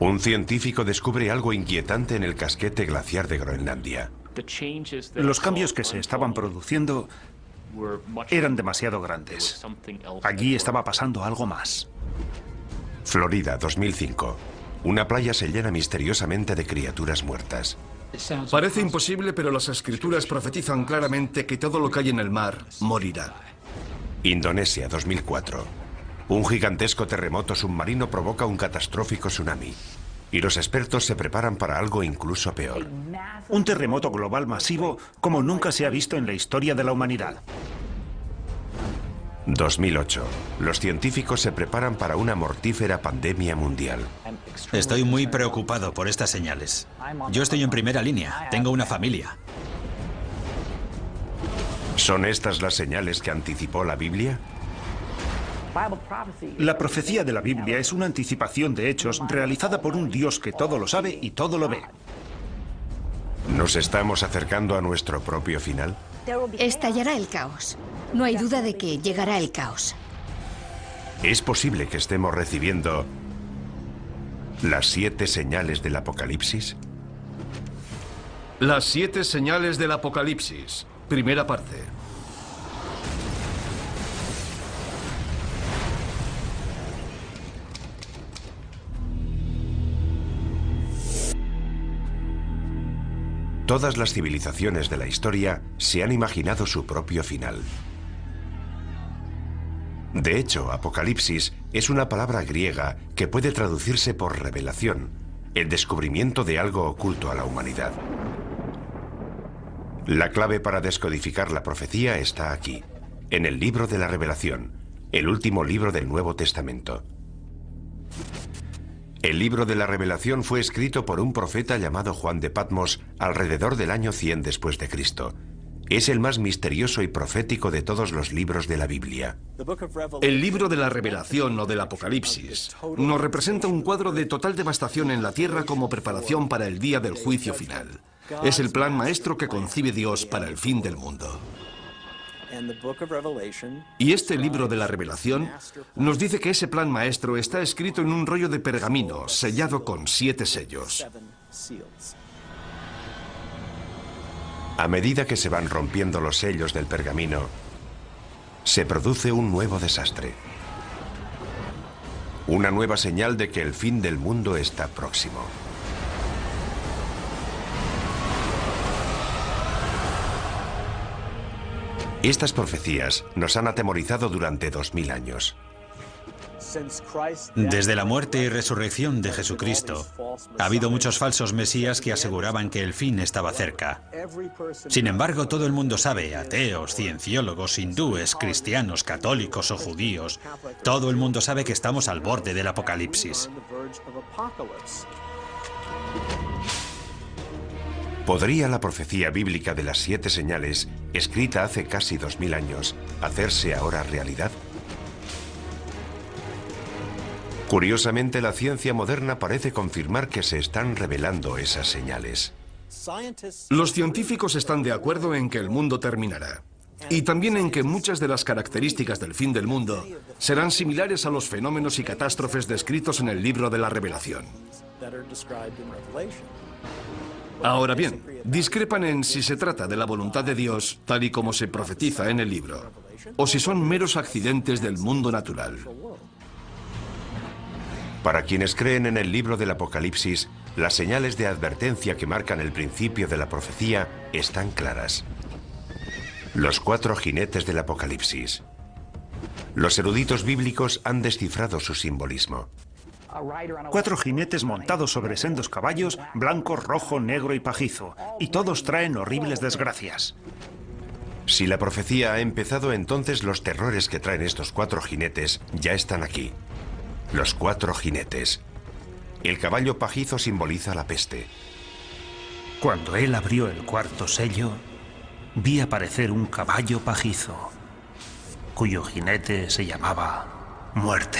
Un científico descubre algo inquietante en el casquete glaciar de Groenlandia. Los cambios que se estaban produciendo eran demasiado grandes. Allí estaba pasando algo más. Florida, 2005. Una playa se llena misteriosamente de criaturas muertas. Parece imposible, pero las escrituras profetizan claramente que todo lo que hay en el mar morirá. Indonesia, 2004. Un gigantesco terremoto submarino provoca un catastrófico tsunami. Y los expertos se preparan para algo incluso peor. Un terremoto global masivo como nunca se ha visto en la historia de la humanidad. 2008. Los científicos se preparan para una mortífera pandemia mundial. Estoy muy preocupado por estas señales. Yo estoy en primera línea. Tengo una familia. ¿Son estas las señales que anticipó la Biblia? La profecía de la Biblia es una anticipación de hechos realizada por un Dios que todo lo sabe y todo lo ve. ¿Nos estamos acercando a nuestro propio final? Estallará el caos. No hay duda de que llegará el caos. ¿Es posible que estemos recibiendo las 7 señales del Apocalipsis? Las 7 señales del Apocalipsis. Primera parte. Todas las civilizaciones de la historia se han imaginado su propio final. De hecho, Apocalipsis es una palabra griega que puede traducirse por revelación, el descubrimiento de algo oculto a la humanidad. La clave para descodificar la profecía está aquí, en el libro de la Revelación, el último libro del Nuevo Testamento. El libro de la Revelación fue escrito por un profeta llamado Juan de Patmos alrededor del año 100 después de Cristo. Es el más misterioso y profético de todos los libros de la Biblia. El libro de la Revelación o del Apocalipsis nos representa un cuadro de total devastación en la tierra como preparación para el día del juicio final. Es el plan maestro que concibe Dios para el fin del mundo. Y este libro de la Revelación nos dice que ese plan maestro está escrito en un rollo de pergamino sellado con 7 sellos. A medida que se van rompiendo los sellos del pergamino, se produce un nuevo desastre. Una nueva señal de que el fin del mundo está próximo. Estas profecías nos han atemorizado durante 2000 años. Desde la muerte y resurrección de Jesucristo, ha habido muchos falsos mesías que aseguraban que el fin estaba cerca. Sin embargo, todo el mundo sabe, ateos, cienciólogos, hindúes, cristianos, católicos o judíos, todo el mundo sabe que estamos al borde del Apocalipsis. ¿Podría la profecía bíblica de las 7 señales, escrita hace casi 2000 años, hacerse ahora realidad? Curiosamente, la ciencia moderna parece confirmar que se están revelando esas señales. Los científicos están de acuerdo en que el mundo terminará. Y también en que muchas de las características del fin del mundo serán similares a los fenómenos y catástrofes descritos en el libro de la Revelación. Ahora bien, discrepan en si se trata de la voluntad de Dios, tal y como se profetiza en el libro, o si son meros accidentes del mundo natural. Para quienes creen en el libro del Apocalipsis, las señales de advertencia que marcan el principio de la profecía están claras. Los 4 jinetes del Apocalipsis. Los eruditos bíblicos han descifrado su simbolismo. 4 jinetes montados sobre sendos caballos, blanco, rojo, negro y pajizo, y todos traen horribles desgracias. Si la profecía ha empezado, entonces los terrores que traen estos 4 jinetes ya están aquí. Los 4 jinetes. El caballo pajizo simboliza la peste. Cuando él abrió el 4º sello, vi aparecer un caballo pajizo, cuyo jinete se llamaba Muerte.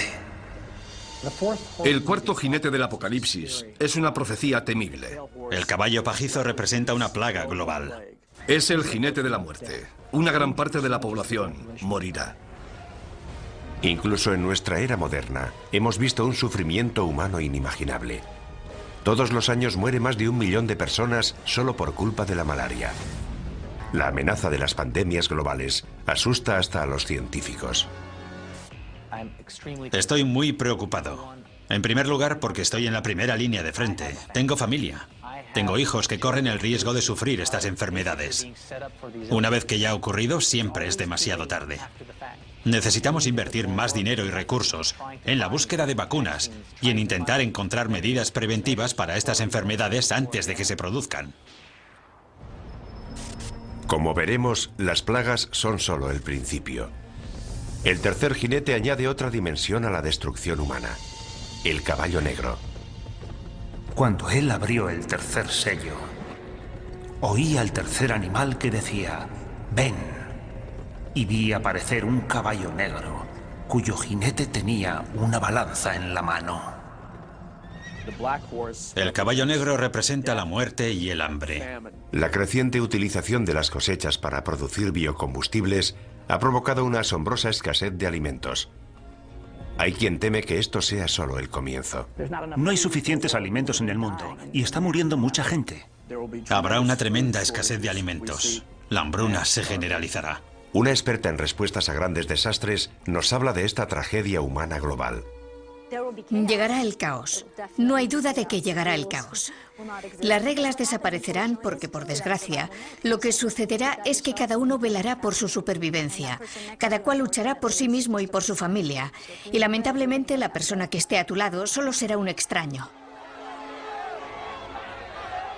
El 4º jinete del Apocalipsis es una profecía temible. El caballo pajizo representa una plaga global. Es el jinete de la muerte. Una gran parte de la población morirá. Incluso en nuestra era moderna, hemos visto un sufrimiento humano inimaginable. Todos los años muere más de 1 millón de personas solo por culpa de la malaria. La amenaza de las pandemias globales asusta hasta a los científicos. Estoy muy preocupado. En primer lugar, porque estoy en la primera línea de frente. Tengo familia. Tengo hijos que corren el riesgo de sufrir estas enfermedades. Una vez que ya ha ocurrido, siempre es demasiado tarde. Necesitamos invertir más dinero y recursos en la búsqueda de vacunas y en intentar encontrar medidas preventivas para estas enfermedades antes de que se produzcan. Como veremos, las plagas son solo el principio. El tercer jinete añade otra dimensión a la destrucción humana: el caballo negro. Cuando él abrió el tercer sello, oí al tercer animal que decía: ven. Y vi aparecer un caballo negro, cuyo jinete tenía una balanza en la mano. El caballo negro representa la muerte y el hambre. La creciente utilización de las cosechas para producir biocombustibles ha provocado una asombrosa escasez de alimentos. Hay quien teme que esto sea solo el comienzo. No hay suficientes alimentos en el mundo y está muriendo mucha gente. Habrá una tremenda escasez de alimentos. La hambruna se generalizará. Una experta en respuestas a grandes desastres nos habla de esta tragedia humana global. Llegará el caos. No hay duda de que llegará el caos. Las reglas desaparecerán porque, por desgracia, lo que sucederá es que cada uno velará por su supervivencia. Cada cual luchará por sí mismo y por su familia. Y lamentablemente la persona que esté a tu lado solo será un extraño.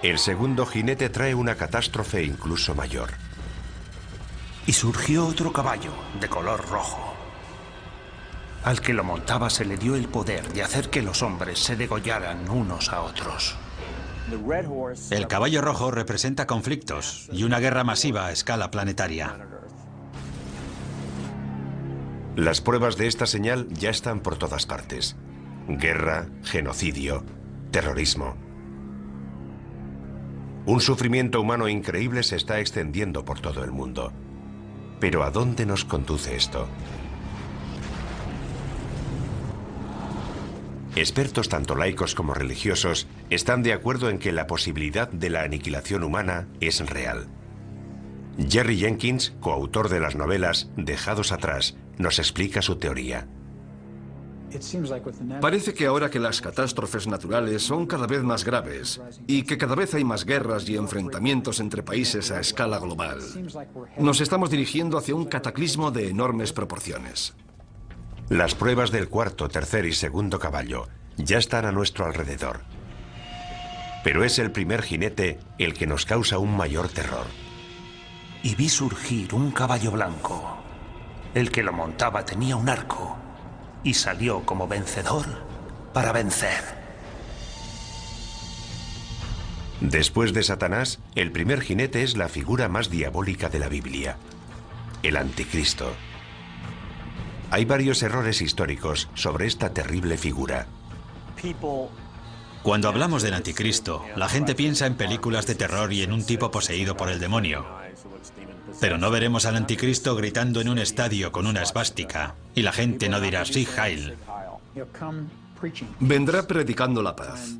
El segundo jinete trae una catástrofe incluso mayor. Y surgió otro caballo de color rojo. Al que lo montaba se le dio el poder de hacer que los hombres se degollaran unos a otros. El caballo rojo representa conflictos y una guerra masiva a escala planetaria. Las pruebas de esta señal ya están por todas partes. Guerra, genocidio, terrorismo. Un sufrimiento humano increíble se está extendiendo por todo el mundo. Pero ¿a dónde nos conduce esto? Expertos tanto laicos como religiosos están de acuerdo en que la posibilidad de la aniquilación humana es real. Jerry Jenkins, coautor de las novelas Dejados atrás, nos explica su teoría. Parece que ahora que las catástrofes naturales son cada vez más graves y que cada vez hay más guerras y enfrentamientos entre países a escala global, nos estamos dirigiendo hacia un cataclismo de enormes proporciones. Las pruebas del cuarto, tercer y segundo caballo ya están a nuestro alrededor. Pero es el primer jinete el que nos causa un mayor terror. Y vi surgir un caballo blanco. El que lo montaba tenía un arco y salió como vencedor para vencer. Después de Satanás, el primer jinete es la figura más diabólica de la Biblia: el Anticristo. Hay varios errores históricos sobre esta terrible figura. Cuando hablamos del Anticristo, la gente piensa en películas de terror y en un tipo poseído por el demonio. Pero no veremos al Anticristo gritando en un estadio con una esvástica, y la gente no dirá "Sí, Heil". Vendrá predicando la paz.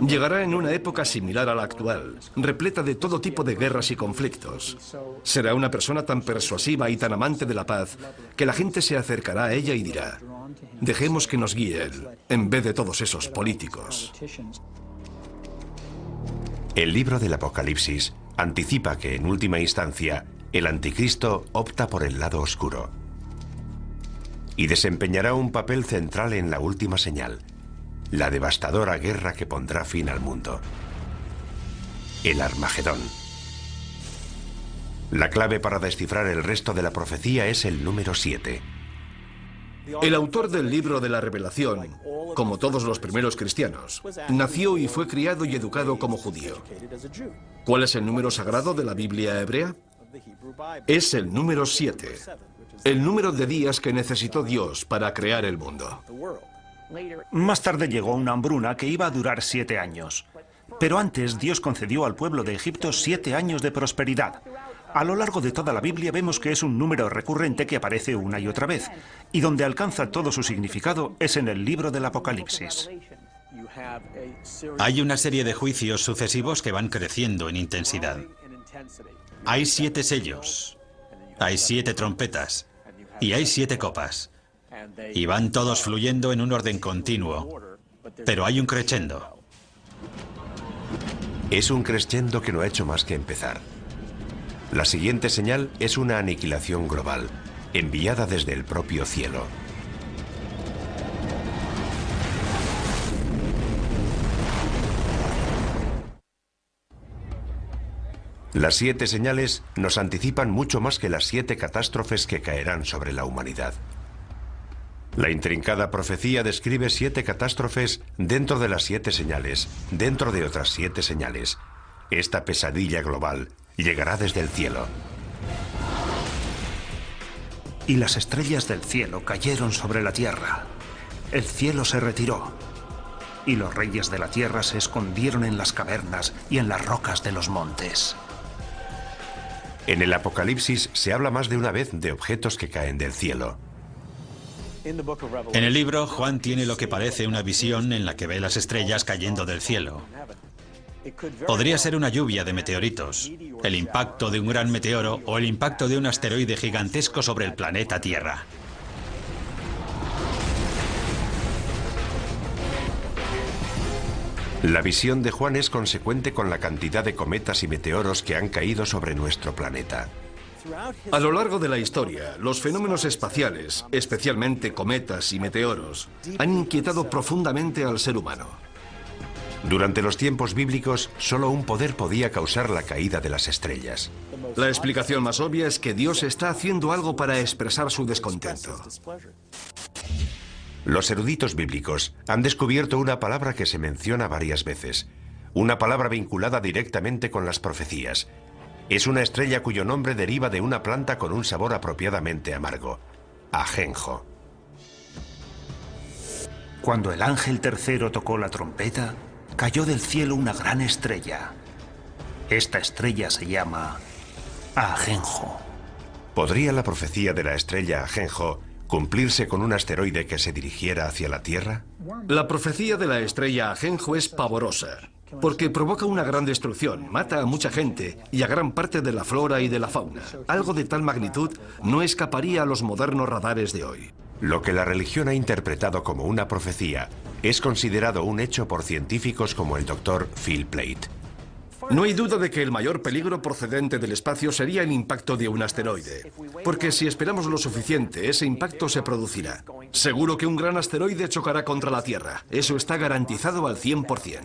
Llegará en una época similar a la actual, repleta de todo tipo de guerras y conflictos. Será una persona tan persuasiva y tan amante de la paz que la gente se acercará a ella y dirá: dejemos que nos guíe él, en vez de todos esos políticos. El libro del Apocalipsis anticipa que, en última instancia, el Anticristo opta por el lado oscuro y desempeñará un papel central en la última señal: la devastadora guerra que pondrá fin al mundo. El Armagedón. La clave para descifrar el resto de la profecía es el número 7. El autor del libro de la Revelación, como todos los primeros cristianos, nació y fue criado y educado como judío. ¿Cuál es el número sagrado de la Biblia hebrea? Es el número 7, el número de días que necesitó Dios para crear el mundo. Más tarde llegó una hambruna que iba a durar 7 años. Pero antes Dios concedió al pueblo de Egipto 7 años de prosperidad. A lo largo de toda la Biblia vemos que es un número recurrente que aparece una y otra vez, y donde alcanza todo su significado es en el libro del Apocalipsis. Hay una serie de juicios sucesivos que van creciendo en intensidad. Hay 7 sellos, hay 7 trompetas y hay 7 copas. Y van todos fluyendo en un orden continuo, pero hay un crescendo. Es un crescendo que no ha hecho más que empezar. La siguiente señal es una aniquilación global, enviada desde el propio cielo. Las 7 señales nos anticipan mucho más que las 7 catástrofes que caerán sobre la humanidad. La intrincada profecía describe 7 catástrofes dentro de las 7 señales, dentro de otras 7 señales. Esta pesadilla global llegará desde el cielo. Y las estrellas del cielo cayeron sobre la tierra. El cielo se retiró. Y los reyes de la tierra se escondieron en las cavernas y en las rocas de los montes. En el Apocalipsis se habla más de una vez de objetos que caen del cielo. En el libro, Juan tiene lo que parece una visión en la que ve las estrellas cayendo del cielo. Podría ser una lluvia de meteoritos, el impacto de un gran meteoro o el impacto de un asteroide gigantesco sobre el planeta Tierra. La visión de Juan es consecuente con la cantidad de cometas y meteoros que han caído sobre nuestro planeta. A lo largo de la historia, los fenómenos espaciales, especialmente cometas y meteoros, han inquietado profundamente al ser humano. Durante los tiempos bíblicos, solo un poder podía causar la caída de las estrellas. La explicación más obvia es que Dios está haciendo algo para expresar su descontento. Los eruditos bíblicos han descubierto una palabra que se menciona varias veces, una palabra vinculada directamente con las profecías. Es una estrella cuyo nombre deriva de una planta con un sabor apropiadamente amargo, ajenjo. Cuando el ángel tercero tocó la trompeta, cayó del cielo una gran estrella. Esta estrella se llama ajenjo. ¿Podría la profecía de la estrella ajenjo cumplirse con un asteroide que se dirigiera hacia la Tierra? La profecía de la estrella ajenjo es pavorosa, porque provoca una gran destrucción, mata a mucha gente y a gran parte de la flora y de la fauna. Algo de tal magnitud no escaparía a los modernos radares de hoy. Lo que la religión ha interpretado como una profecía es considerado un hecho por científicos como el Dr. Phil Plait. No hay duda de que el mayor peligro procedente del espacio sería el impacto de un asteroide, porque si esperamos lo suficiente, ese impacto se producirá. Seguro que un gran asteroide chocará contra la Tierra. Eso está garantizado al 100%.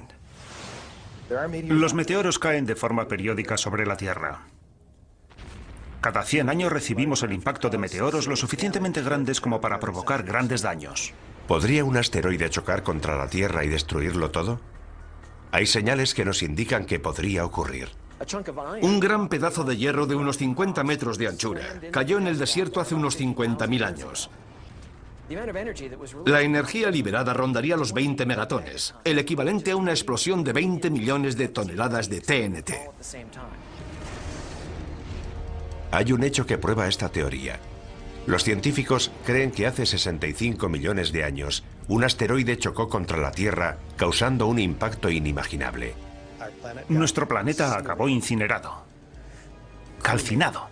Los meteoros caen de forma periódica sobre la Tierra. Cada 100 años recibimos el impacto de meteoros lo suficientemente grandes como para provocar grandes daños. ¿Podría un asteroide chocar contra la Tierra y destruirlo todo? Hay señales que nos indican que podría ocurrir. Un gran pedazo de hierro de unos 50 metros de anchura cayó en el desierto hace unos 50.000 años. La energía liberada rondaría los 20 megatones, el equivalente a una explosión de 20 millones de toneladas de TNT. Hay un hecho que prueba esta teoría. Los científicos creen que hace 65 millones de años, un asteroide chocó contra la Tierra, causando un impacto inimaginable. Nuestro planeta acabó incinerado, calcinado.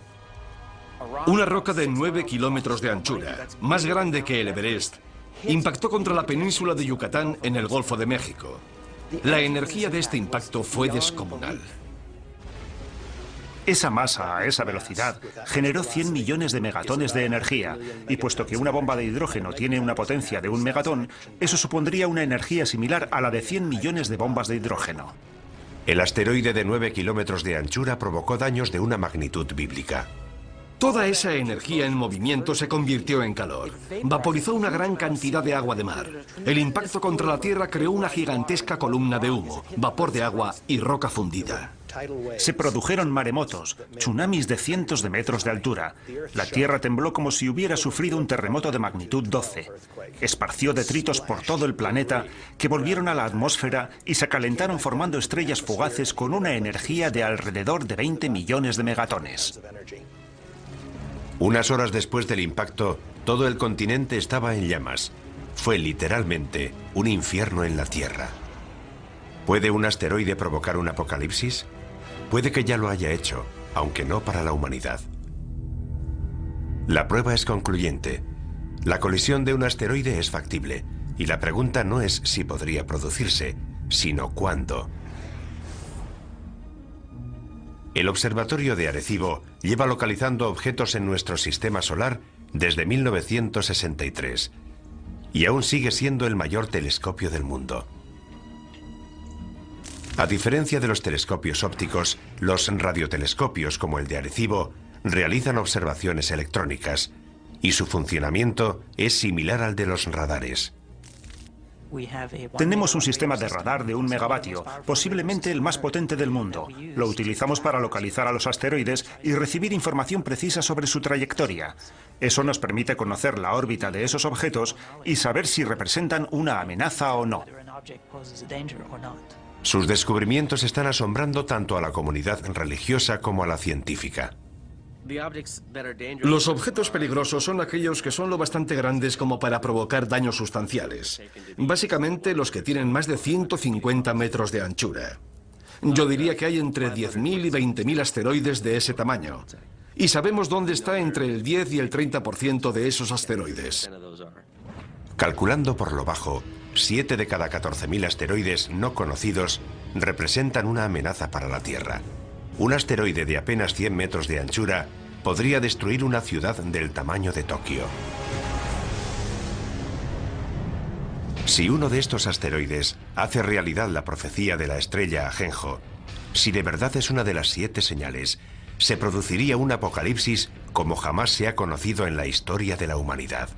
Una roca de 9 kilómetros de anchura, más grande que el Everest, impactó contra la península de Yucatán en el Golfo de México. La energía de este impacto fue descomunal. Esa masa, a esa velocidad, generó 100 millones de megatones de energía, y puesto que una bomba de hidrógeno tiene una potencia de 1 megatón, eso supondría una energía similar a la de 100 millones de bombas de hidrógeno. El asteroide de 9 kilómetros de anchura provocó daños de una magnitud bíblica. Toda esa energía en movimiento se convirtió en calor. Vaporizó una gran cantidad de agua de mar. El impacto contra la Tierra creó una gigantesca columna de humo, vapor de agua y roca fundida. Se produjeron maremotos, tsunamis de cientos de metros de altura. La Tierra tembló como si hubiera sufrido un terremoto de magnitud 12. Esparció detritos por todo el planeta que volvieron a la atmósfera y se calentaron formando estrellas fugaces con una energía de alrededor de 20 millones de megatones. Unas horas después del impacto, todo el continente estaba en llamas. fue literalmente un infierno en la Tierra. ¿Puede un asteroide provocar un apocalipsis? Puede que ya lo haya hecho, aunque no para la humanidad. La prueba es concluyente. La colisión de un asteroide es factible, y la pregunta no es si podría producirse, sino cuándo. El Observatorio de Arecibo lleva localizando objetos en nuestro sistema solar desde 1963, y aún sigue siendo el mayor telescopio del mundo. A diferencia de los telescopios ópticos, los radiotelescopios como el de Arecibo realizan observaciones electrónicas, y su funcionamiento es similar al de los radares. Tenemos un sistema de radar de 1 megavatio, posiblemente el más potente del mundo. Lo utilizamos para localizar a los asteroides y recibir información precisa sobre su trayectoria. Eso nos permite conocer la órbita de esos objetos y saber si representan una amenaza o no. Sus descubrimientos están asombrando tanto a la comunidad religiosa como a la científica. Los objetos peligrosos son aquellos que son lo bastante grandes como para provocar daños sustanciales. Básicamente los que tienen más de 150 metros de anchura. Yo diría que hay entre 10.000 y 20.000 asteroides de ese tamaño. Y sabemos dónde está entre el 10 y el 30% de esos asteroides. Calculando por lo bajo, 7 de cada 14.000 asteroides no conocidos representan una amenaza para la Tierra. Un asteroide de apenas 100 metros de anchura podría destruir una ciudad del tamaño de Tokio. Si uno de estos asteroides hace realidad la profecía de la estrella Ajenjo, si de verdad es una de las 7 señales, se produciría un apocalipsis como jamás se ha conocido en la historia de la humanidad.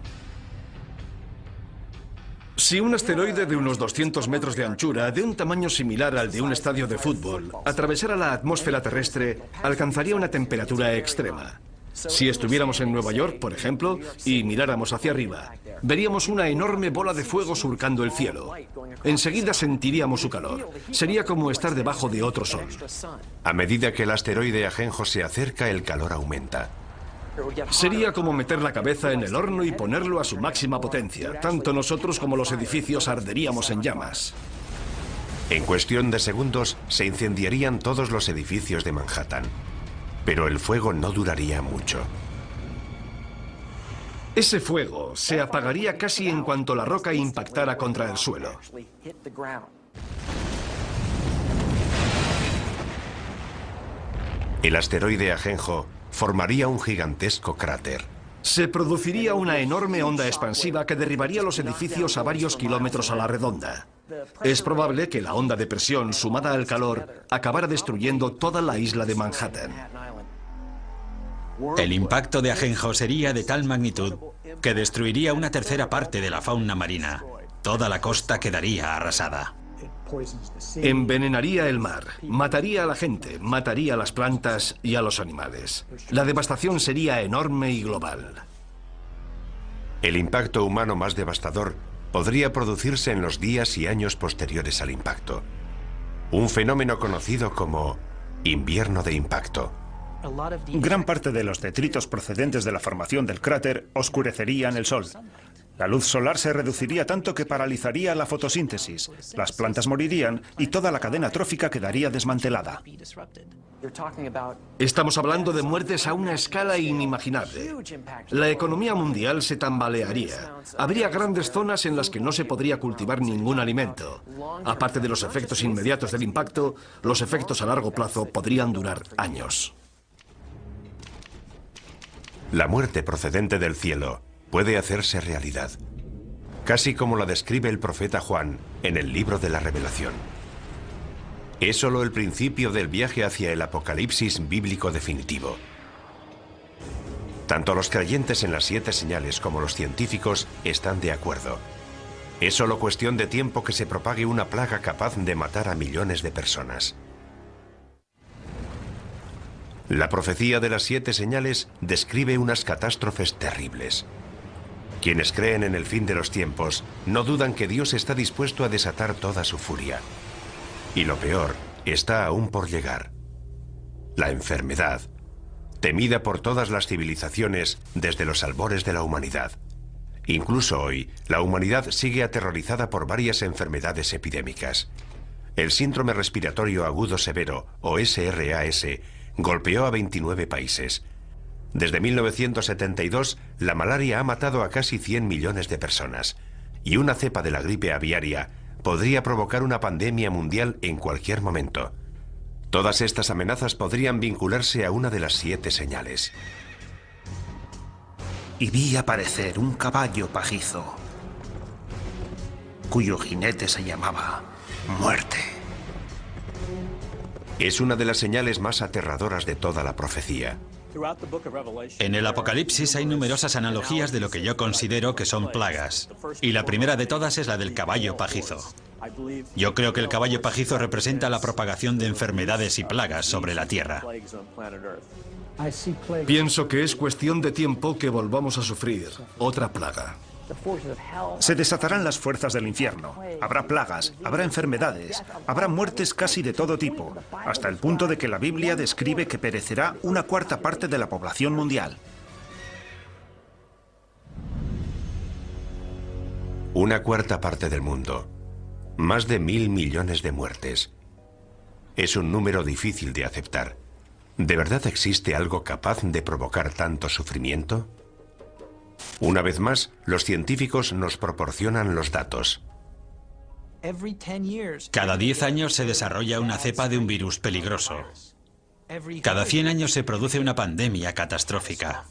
Si un asteroide de unos 200 metros de anchura, de un tamaño similar al de un estadio de fútbol, atravesara la atmósfera terrestre, alcanzaría una temperatura extrema. Si estuviéramos en Nueva York, por ejemplo, y miráramos hacia arriba, veríamos una enorme bola de fuego surcando el cielo. Enseguida sentiríamos su calor. Sería como estar debajo de otro sol. A medida que el asteroide Ajenjo se acerca, el calor aumenta. Sería como meter la cabeza en el horno y ponerlo a su máxima potencia. Tanto nosotros como los edificios arderíamos en llamas. En cuestión de segundos se incendiarían todos los edificios de Manhattan. Pero el fuego no duraría mucho. Ese fuego se apagaría casi en cuanto la roca impactara contra el suelo. El asteroide Ajenjo formaría un gigantesco cráter. Se produciría una enorme onda expansiva que derribaría los edificios a varios kilómetros a la redonda. Es probable que la onda de presión sumada al calor acabara destruyendo toda la isla de Manhattan. El impacto de Ajenjo sería de tal magnitud que destruiría una tercera parte de la fauna marina. Toda la costa quedaría arrasada. Envenenaría el mar, mataría a la gente, mataría a las plantas y a los animales. La devastación sería enorme y global. El impacto humano más devastador podría producirse en los días y años posteriores al impacto. Un fenómeno conocido como invierno de impacto. Gran parte de los detritos procedentes de la formación del cráter oscurecerían el sol. La luz solar se reduciría tanto que paralizaría la fotosíntesis, las plantas morirían y toda la cadena trófica quedaría desmantelada. Estamos hablando de muertes a una escala inimaginable. La economía mundial se tambalearía. Habría grandes zonas en las que no se podría cultivar ningún alimento. Aparte de los efectos inmediatos del impacto, los efectos a largo plazo podrían durar años. La muerte procedente del cielo puede hacerse realidad, casi como la describe el profeta Juan en el libro de la Revelación. Es solo el principio del viaje hacia el apocalipsis bíblico definitivo. Tanto los creyentes en las 7 señales como los científicos están de acuerdo. Es solo cuestión de tiempo que se propague una plaga capaz de matar a millones de personas. La profecía de las 7 señales describe unas catástrofes terribles. Quienes creen en el fin de los tiempos no dudan que Dios está dispuesto a desatar toda su furia. Y lo peor está aún por llegar. La enfermedad, temida por todas las civilizaciones desde los albores de la humanidad. Incluso hoy, la humanidad sigue aterrorizada por varias enfermedades epidémicas. El síndrome respiratorio agudo severo, o SRAS, golpeó a 29 países. Desde 1972, la malaria ha matado a casi 100 millones de personas, y una cepa de la gripe aviaria podría provocar una pandemia mundial en cualquier momento. Todas estas amenazas podrían vincularse a una de las 7 señales. Y vi aparecer un caballo pajizo, cuyo jinete se llamaba Muerte. Es una de las señales más aterradoras de toda la profecía. En el Apocalipsis hay numerosas analogías de lo que yo considero que son plagas, y la primera de todas es la del caballo pajizo. Yo creo que el caballo pajizo representa la propagación de enfermedades y plagas sobre la Tierra. Pienso que es cuestión de tiempo que volvamos a sufrir otra plaga. Se desatarán las fuerzas del infierno. Habrá plagas, habrá enfermedades, habrá muertes casi de todo tipo, hasta el punto de que la Biblia describe que perecerá una cuarta parte de la población mundial. Una cuarta parte del mundo. Más de 1.000 millones de muertes. Es un número difícil de aceptar. ¿De verdad existe algo capaz de provocar tanto sufrimiento? Una vez más, los científicos nos proporcionan los datos. Cada 10 años se desarrolla una cepa de un virus peligroso. Cada 100 años se produce una pandemia catastrófica.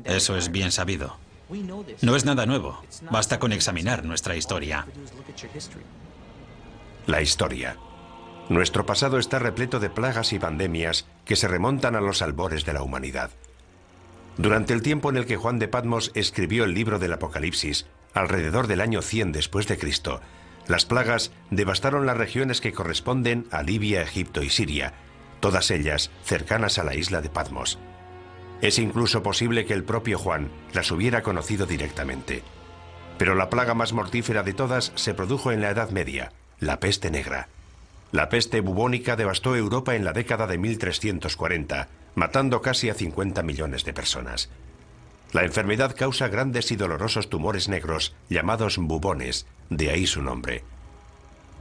Eso es bien sabido. No es nada nuevo. Basta con examinar nuestra historia. La historia. Nuestro pasado está repleto de plagas y pandemias que se remontan a los albores de la humanidad. Durante el tiempo en el que Juan de Patmos escribió el libro del Apocalipsis, alrededor del año 100 después de Cristo, las plagas devastaron las regiones que corresponden a Libia, Egipto y Siria, todas ellas cercanas a la isla de Patmos. Es incluso posible que el propio Juan las hubiera conocido directamente. Pero la plaga más mortífera de todas se produjo en la Edad Media, la peste negra. La peste bubónica devastó Europa en la década de 1340, matando casi a 50 millones de personas. La enfermedad causa grandes y dolorosos tumores negros llamados bubones, de ahí su nombre.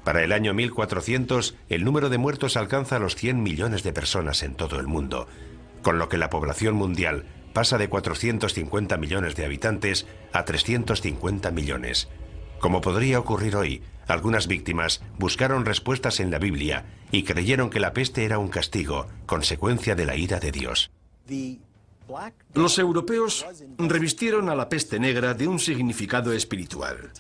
Para el año 1400, el número de muertos alcanza los 100 millones de personas en todo el mundo, con lo que la población mundial pasa de 450 millones de habitantes a 350 millones. Como podría ocurrir hoy, algunas víctimas buscaron respuestas en la Biblia y creyeron que la peste era un castigo, consecuencia de la ira de Dios. Los europeos revistieron a la peste negra de un significado espiritual.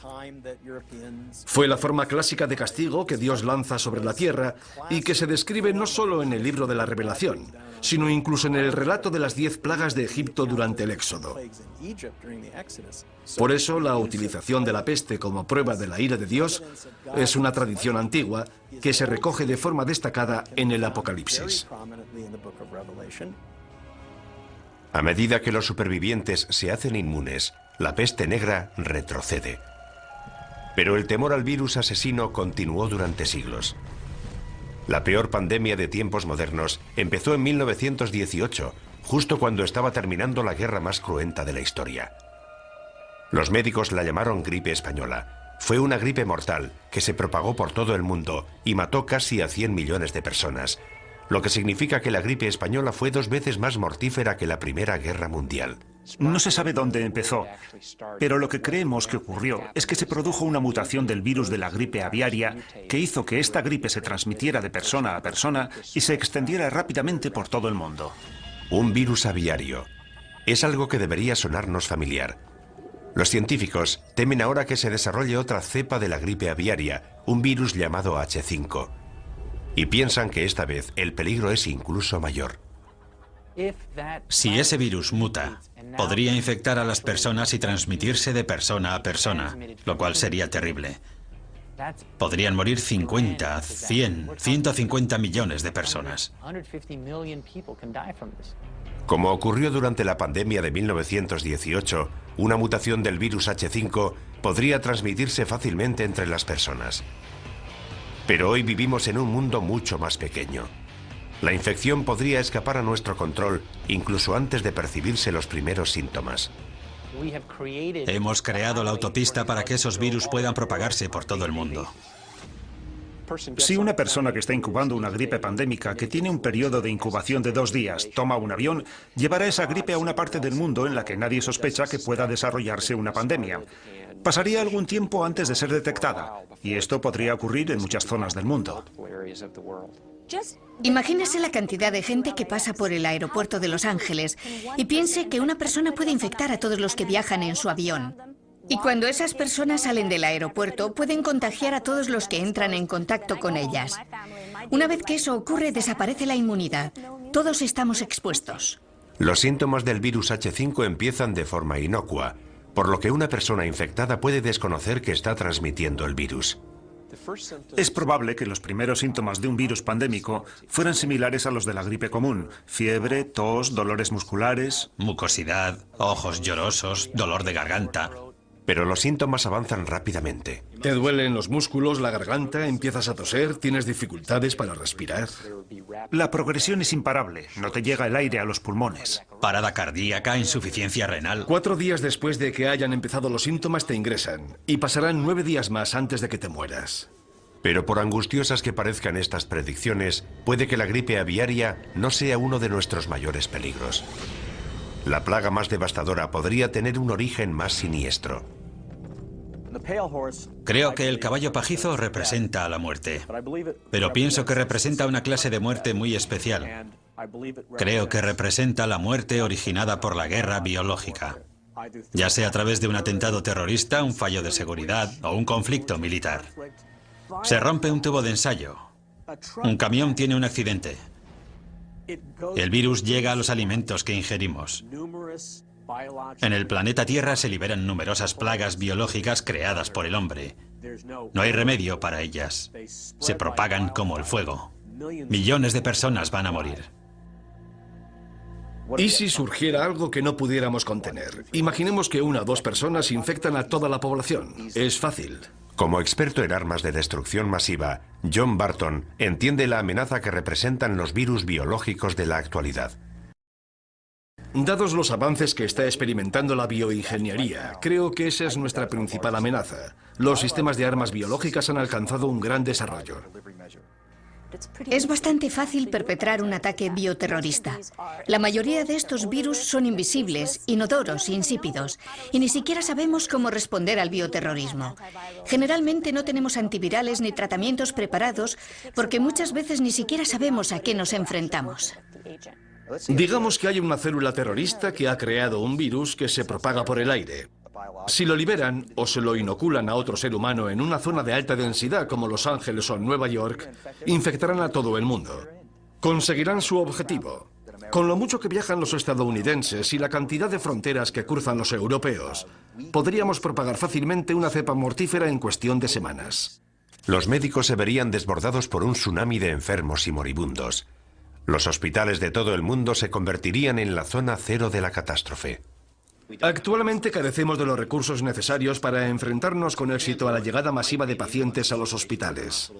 Fue la forma clásica de castigo que Dios lanza sobre la tierra y que se describe no solo en el libro de la Revelación, sino incluso en el relato de las 10 plagas de Egipto durante el Éxodo. Por eso, la utilización de la peste como prueba de la ira de Dios es una tradición antigua que se recoge de forma destacada en el Apocalipsis. A medida que los supervivientes se hacen inmunes, la peste negra retrocede. Pero el temor al virus asesino continuó durante siglos. La peor pandemia de tiempos modernos empezó en 1918, justo cuando estaba terminando la guerra más cruenta de la historia. Los médicos la llamaron gripe española. Fue una gripe mortal que se propagó por todo el mundo y mató casi a 100 millones de personas, lo que significa que la gripe española fue 2 veces más mortífera que la Primera Guerra Mundial. No se sabe dónde empezó, pero lo que creemos que ocurrió es que se produjo una mutación del virus de la gripe aviaria que hizo que esta gripe se transmitiera de persona a persona y se extendiera rápidamente por todo el mundo. Un virus aviario. Es algo que debería sonarnos familiar. Los científicos temen ahora que se desarrolle otra cepa de la gripe aviaria, un virus llamado H5. Y piensan que esta vez el peligro es incluso mayor. Si ese virus muta, podría infectar a las personas y transmitirse de persona a persona, lo cual sería terrible. Podrían morir 50, 100, 150 millones de personas. Como ocurrió durante la pandemia de 1918, una mutación del virus H5 podría transmitirse fácilmente entre las personas. Pero hoy vivimos en un mundo mucho más pequeño. La infección podría escapar a nuestro control incluso antes de percibirse los primeros síntomas. Hemos creado la autopista para que esos virus puedan propagarse por todo el mundo. Si una persona que está incubando una gripe pandémica, que tiene un periodo de incubación de 2 días, toma un avión, llevará esa gripe a una parte del mundo en la que nadie sospecha que pueda desarrollarse una pandemia. Pasaría algún tiempo antes de ser detectada, y esto podría ocurrir en muchas zonas del mundo. Imagínese la cantidad de gente que pasa por el aeropuerto de Los Ángeles y piense que una persona puede infectar a todos los que viajan en su avión. Y cuando esas personas salen del aeropuerto, pueden contagiar a todos los que entran en contacto con ellas. Una vez que eso ocurre, desaparece la inmunidad. Todos estamos expuestos. Los síntomas del virus H5 empiezan de forma inocua, por lo que una persona infectada puede desconocer que está transmitiendo el virus. Es probable que los primeros síntomas de un virus pandémico fueran similares a los de la gripe común: fiebre, tos, dolores musculares. Mucosidad, ojos llorosos, dolor de garganta. Pero los síntomas avanzan rápidamente. Te duelen los músculos, la garganta, empiezas a toser, tienes dificultades para respirar. La progresión es imparable, no te llega el aire a los pulmones. Parada cardíaca, insuficiencia renal. 4 días después de que hayan empezado los síntomas te ingresan y pasarán 9 días más antes de que te mueras. Pero por angustiosas que parezcan estas predicciones, puede que la gripe aviaria no sea uno de nuestros mayores peligros. La plaga más devastadora podría tener un origen más siniestro. Creo que el caballo pajizo representa a la muerte, pero pienso que representa una clase de muerte muy especial. Creo que representa la muerte originada por la guerra biológica, ya sea a través de un atentado terrorista, un fallo de seguridad o un conflicto militar. Se rompe un tubo de ensayo. Un camión tiene un accidente. El virus llega a los alimentos que ingerimos. En el planeta Tierra se liberan numerosas plagas biológicas creadas por el hombre. No hay remedio para ellas. Se propagan como el fuego. Millones de personas van a morir. ¿Y si surgiera algo que no pudiéramos contener? Imaginemos que 1 o 2 personas infectan a toda la población. Es fácil. Como experto en armas de destrucción masiva, John Barton entiende la amenaza que representan los virus biológicos de la actualidad. Dados los avances que está experimentando la bioingeniería, creo que esa es nuestra principal amenaza. Los sistemas de armas biológicas han alcanzado un gran desarrollo. Es bastante fácil perpetrar un ataque bioterrorista. La mayoría de estos virus son invisibles, inodoros, insípidos, y ni siquiera sabemos cómo responder al bioterrorismo. Generalmente no tenemos antivirales ni tratamientos preparados porque muchas veces ni siquiera sabemos a qué nos enfrentamos. Digamos que hay una célula terrorista que ha creado un virus que se propaga por el aire. Si lo liberan o se lo inoculan a otro ser humano en una zona de alta densidad como Los Ángeles o Nueva York, infectarán a todo el mundo. Conseguirán su objetivo. Con lo mucho que viajan los estadounidenses y la cantidad de fronteras que cruzan los europeos, podríamos propagar fácilmente una cepa mortífera en cuestión de semanas. Los médicos se verían desbordados por un tsunami de enfermos y moribundos. Los hospitales de todo el mundo se convertirían en la zona cero de la catástrofe. Actualmente carecemos de los recursos necesarios para enfrentarnos con éxito a la llegada masiva de pacientes a los hospitales.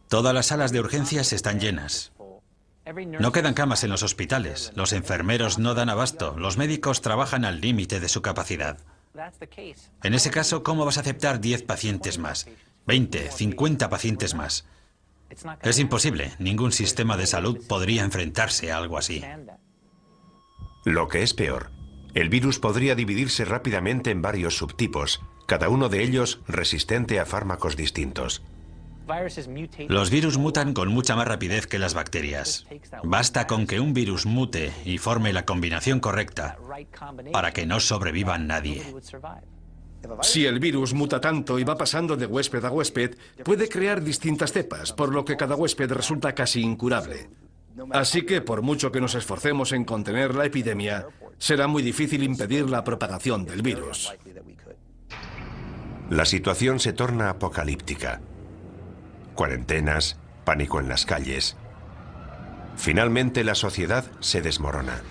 Todas las salas de urgencias están llenas. No quedan camas en los hospitales. Los enfermeros no dan abasto. Los médicos trabajan al límite de su capacidad. En ese caso, ¿cómo vas a aceptar 10 pacientes más? 20, 50 pacientes más. Es imposible. Ningún sistema de salud podría enfrentarse a algo así. Lo que es peor, el virus podría dividirse rápidamente en varios subtipos, cada uno de ellos resistente a fármacos distintos. Los virus mutan con mucha más rapidez que las bacterias. Basta con que un virus mute y forme la combinación correcta para que no sobreviva nadie. Si el virus muta tanto y va pasando de huésped a huésped, puede crear distintas cepas, por lo que cada huésped resulta casi incurable. Así que, por mucho que nos esforcemos en contener la epidemia, será muy difícil impedir la propagación del virus. La situación se torna apocalíptica. Cuarentenas, pánico en las calles. Finalmente, la sociedad se desmorona.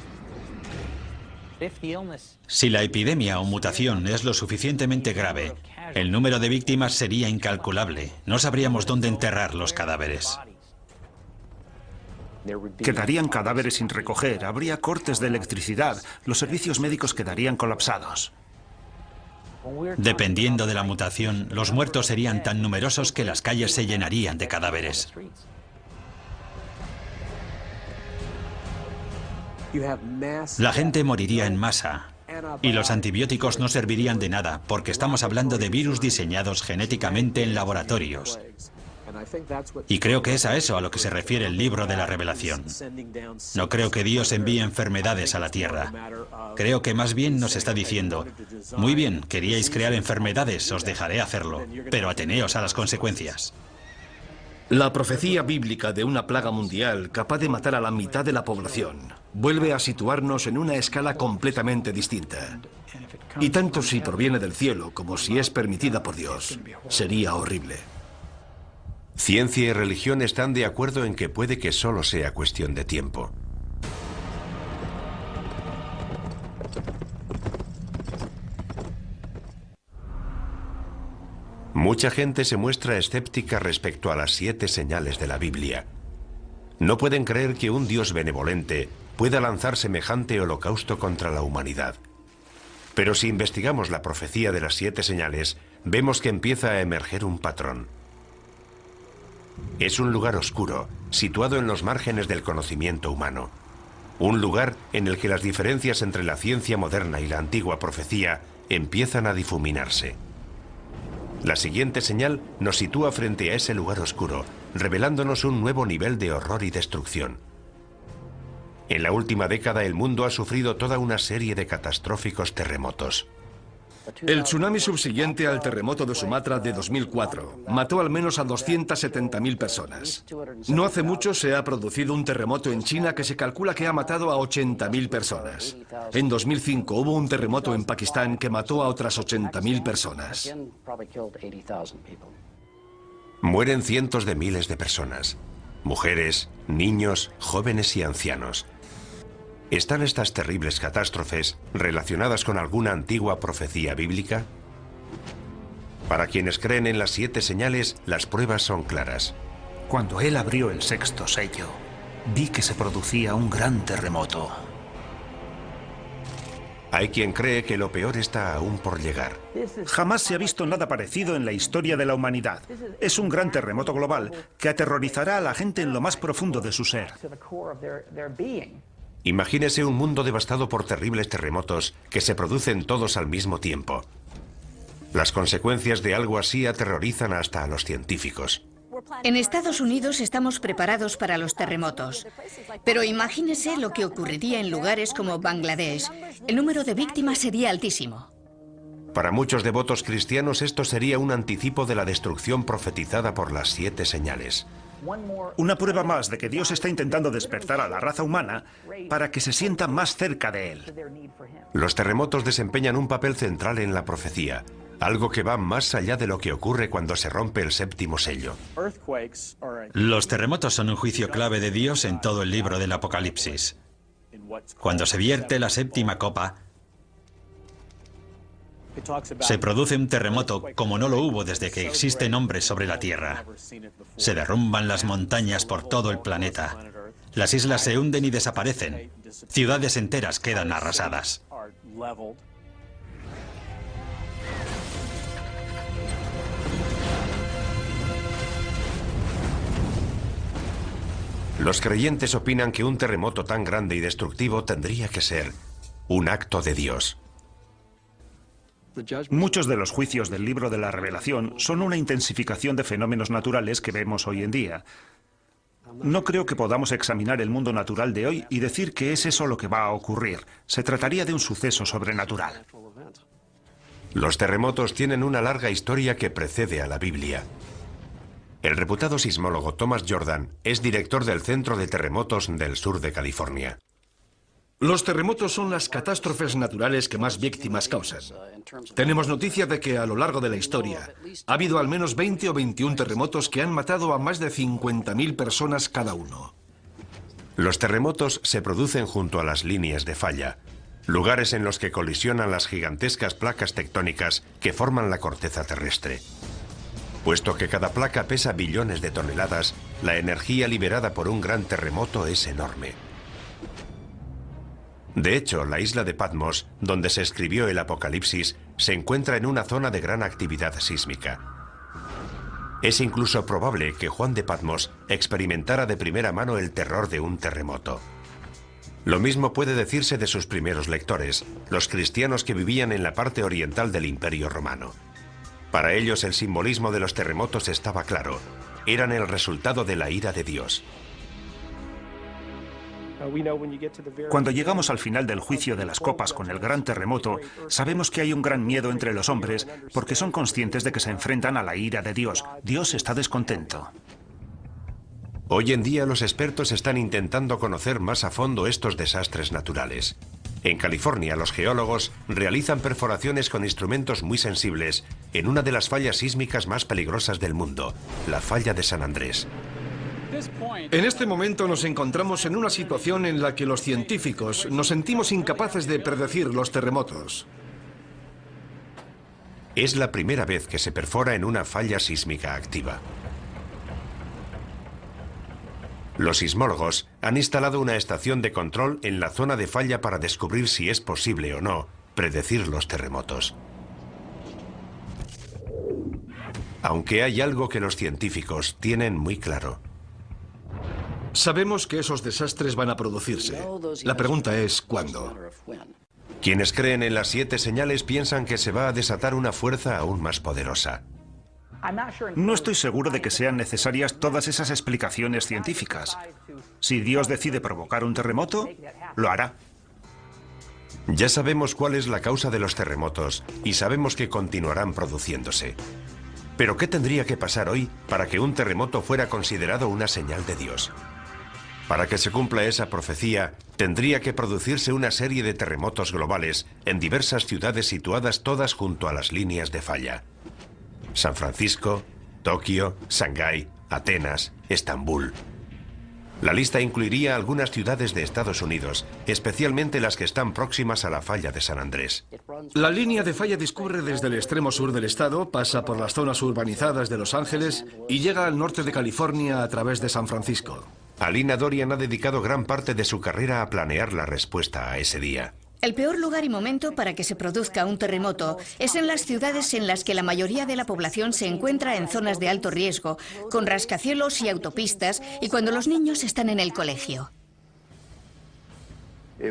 Si la epidemia o mutación es lo suficientemente grave, el número de víctimas sería incalculable. No sabríamos dónde enterrar los cadáveres. Quedarían cadáveres sin recoger, habría cortes de electricidad, los servicios médicos quedarían colapsados. Dependiendo de la mutación, los muertos serían tan numerosos que las calles se llenarían de cadáveres. La gente moriría en masa y los antibióticos no servirían de nada porque estamos hablando de virus diseñados genéticamente en laboratorios. Y creo que es a eso a lo que se refiere el libro de la Revelación. No creo que Dios envíe enfermedades a la tierra. Creo que más bien nos está diciendo, muy bien, queríais crear enfermedades, os dejaré hacerlo, pero ateneos a las consecuencias. La profecía bíblica de una plaga mundial capaz de matar a la mitad de la población vuelve a situarnos en una escala completamente distinta. Y tanto si proviene del cielo como si es permitida por Dios, sería horrible. Ciencia y religión están de acuerdo en que puede que solo sea cuestión de tiempo. Mucha gente se muestra escéptica respecto a las 7 señales de la Biblia. No pueden creer que un Dios benevolente pueda lanzar semejante holocausto contra la humanidad. Pero si investigamos la profecía de las 7 señales, vemos que empieza a emerger un patrón. Es un lugar oscuro, situado en los márgenes del conocimiento humano. Un lugar en el que las diferencias entre la ciencia moderna y la antigua profecía empiezan a difuminarse. La siguiente señal nos sitúa frente a ese lugar oscuro, revelándonos un nuevo nivel de horror y destrucción. En la última década el mundo ha sufrido toda una serie de catastróficos terremotos. El tsunami subsiguiente al terremoto de Sumatra de 2004 mató al menos a 270.000 personas. No hace mucho se ha producido un terremoto en China que se calcula que ha matado a 80.000 personas. En 2005 hubo un terremoto en Pakistán que mató a otras 80.000 personas. Mueren cientos de miles de personas. Mujeres, niños, jóvenes y ancianos. ¿Están estas terribles catástrofes relacionadas con alguna antigua profecía bíblica? Para quienes creen en las 7 señales, las pruebas son claras. Cuando él abrió el 6º sello, vi que se producía un gran terremoto. Hay quien cree que lo peor está aún por llegar. Jamás se ha visto nada parecido en la historia de la humanidad. Es un gran terremoto global que aterrorizará a la gente en lo más profundo de su ser. Imagínese un mundo devastado por terribles terremotos que se producen todos al mismo tiempo. Las consecuencias de algo así aterrorizan hasta a los científicos. En Estados Unidos estamos preparados para los terremotos. Pero imagínese lo que ocurriría en lugares como Bangladesh. El número de víctimas sería altísimo. Para muchos devotos cristianos esto sería un anticipo de la destrucción profetizada por las 7 señales. Una prueba más de que Dios está intentando despertar a la raza humana para que se sienta más cerca de Él. Los terremotos desempeñan un papel central en la profecía, algo que va más allá de lo que ocurre cuando se rompe el 7º sello. Los terremotos son un juicio clave de Dios en todo el libro del Apocalipsis. Cuando se vierte la 7ª copa, se produce un terremoto como no lo hubo desde que existen hombres sobre la Tierra. Se derrumban las montañas por todo el planeta. Las islas se hunden y desaparecen. Ciudades enteras quedan arrasadas. Los creyentes opinan que un terremoto tan grande y destructivo tendría que ser un acto de Dios. Muchos de los juicios del libro de la Revelación son una intensificación de fenómenos naturales que vemos hoy en día. No creo que podamos examinar el mundo natural de hoy y decir que es eso lo que va a ocurrir. Se trataría de un suceso sobrenatural. Los terremotos tienen una larga historia que precede a la Biblia. El reputado sismólogo Thomas Jordan es director del Centro de Terremotos del sur de California. Los terremotos son las catástrofes naturales que más víctimas causan. Tenemos noticia de que a lo largo de la historia ha habido al menos 20 o 21 terremotos que han matado a más de 50.000 personas cada uno. Los terremotos se producen junto a las líneas de falla, lugares en los que colisionan las gigantescas placas tectónicas que forman la corteza terrestre. Puesto que cada placa pesa billones de toneladas, la energía liberada por un gran terremoto es enorme. De hecho, la isla de Patmos, donde se escribió el Apocalipsis, se encuentra en una zona de gran actividad sísmica. Es incluso probable que Juan de Patmos experimentara de primera mano el terror de un terremoto. Lo mismo puede decirse de sus primeros lectores, los cristianos que vivían en la parte oriental del Imperio Romano. Para ellos el simbolismo de los terremotos estaba claro. Eran el resultado de la ira de Dios. Cuando llegamos al final del juicio de las copas con el gran terremoto, sabemos que hay un gran miedo entre los hombres porque son conscientes de que se enfrentan a la ira de Dios. Dios está descontento. Hoy en día los expertos están intentando conocer más a fondo estos desastres naturales. En California, los geólogos realizan perforaciones con instrumentos muy sensibles en una de las fallas sísmicas más peligrosas del mundo, la falla de San Andrés. En este momento nos encontramos en una situación en la que los científicos nos sentimos incapaces de predecir los terremotos. Es la primera vez que se perfora en una falla sísmica activa. Los sismólogos han instalado una estación de control en la zona de falla para descubrir si es posible o no predecir los terremotos. Aunque hay algo que los científicos tienen muy claro. Sabemos que esos desastres van a producirse. La pregunta es ¿cuándo? Quienes creen en las 7 señales piensan que se va a desatar una fuerza aún más poderosa. No estoy seguro de que sean necesarias todas esas explicaciones científicas. Si Dios decide provocar un terremoto, lo hará. Ya sabemos cuál es la causa de los terremotos y sabemos que continuarán produciéndose. Pero ¿qué tendría que pasar hoy para que un terremoto fuera considerado una señal de Dios? Para que se cumpla esa profecía, tendría que producirse una serie de terremotos globales en diversas ciudades situadas todas junto a las líneas de falla. San Francisco, Tokio, Shanghái, Atenas, Estambul. La lista incluiría algunas ciudades de Estados Unidos, especialmente las que están próximas a la falla de San Andrés. La línea de falla discurre desde el extremo sur del estado, pasa por las zonas urbanizadas de Los Ángeles y llega al norte de California a través de San Francisco. Alina Dorian ha dedicado gran parte de su carrera a planear la respuesta a ese día. El peor lugar y momento para que se produzca un terremoto es en las ciudades en las que la mayoría de la población se encuentra en zonas de alto riesgo, con rascacielos y autopistas, y cuando los niños están en el colegio.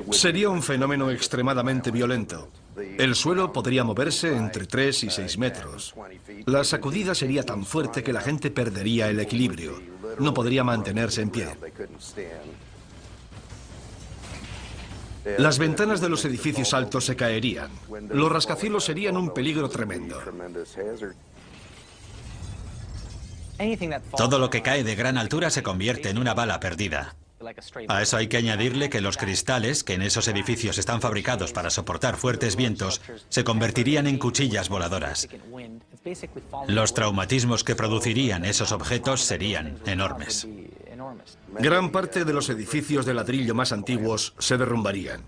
Sería un fenómeno extremadamente violento. El suelo podría moverse entre 3 y 6 metros. La sacudida sería tan fuerte que la gente perdería el equilibrio. No podría mantenerse en pie. Las ventanas de los edificios altos se caerían. Los rascacielos serían un peligro tremendo. Todo lo que cae de gran altura se convierte en una bala perdida. A eso hay que añadirle que los cristales, que en esos edificios están fabricados para soportar fuertes vientos, se convertirían en cuchillas voladoras. Los traumatismos que producirían esos objetos serían enormes. Gran parte de los edificios de ladrillo más antiguos se derrumbarían.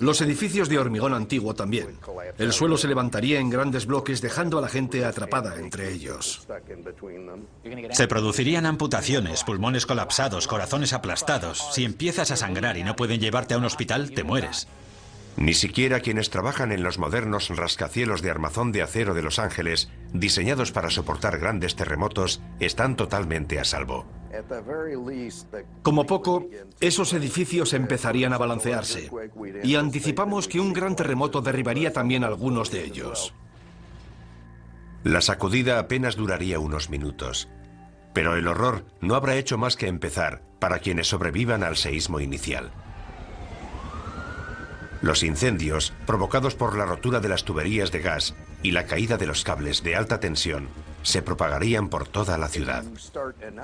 Los edificios de hormigón antiguo también. El suelo se levantaría en grandes bloques dejando a la gente atrapada entre ellos. Se producirían amputaciones, pulmones colapsados, corazones aplastados. Si empiezas a sangrar y no pueden llevarte a un hospital, te mueres. Ni siquiera quienes trabajan en los modernos rascacielos de armazón de acero de Los Ángeles, diseñados para soportar grandes terremotos, están totalmente a salvo. Como poco, esos edificios empezarían a balancearse, y anticipamos que un gran terremoto derribaría también algunos de ellos. La sacudida apenas duraría unos minutos, pero el horror no habrá hecho más que empezar para quienes sobrevivan al seísmo inicial. Los incendios, provocados por la rotura de las tuberías de gas y la caída de los cables de alta tensión, se propagarían por toda la ciudad.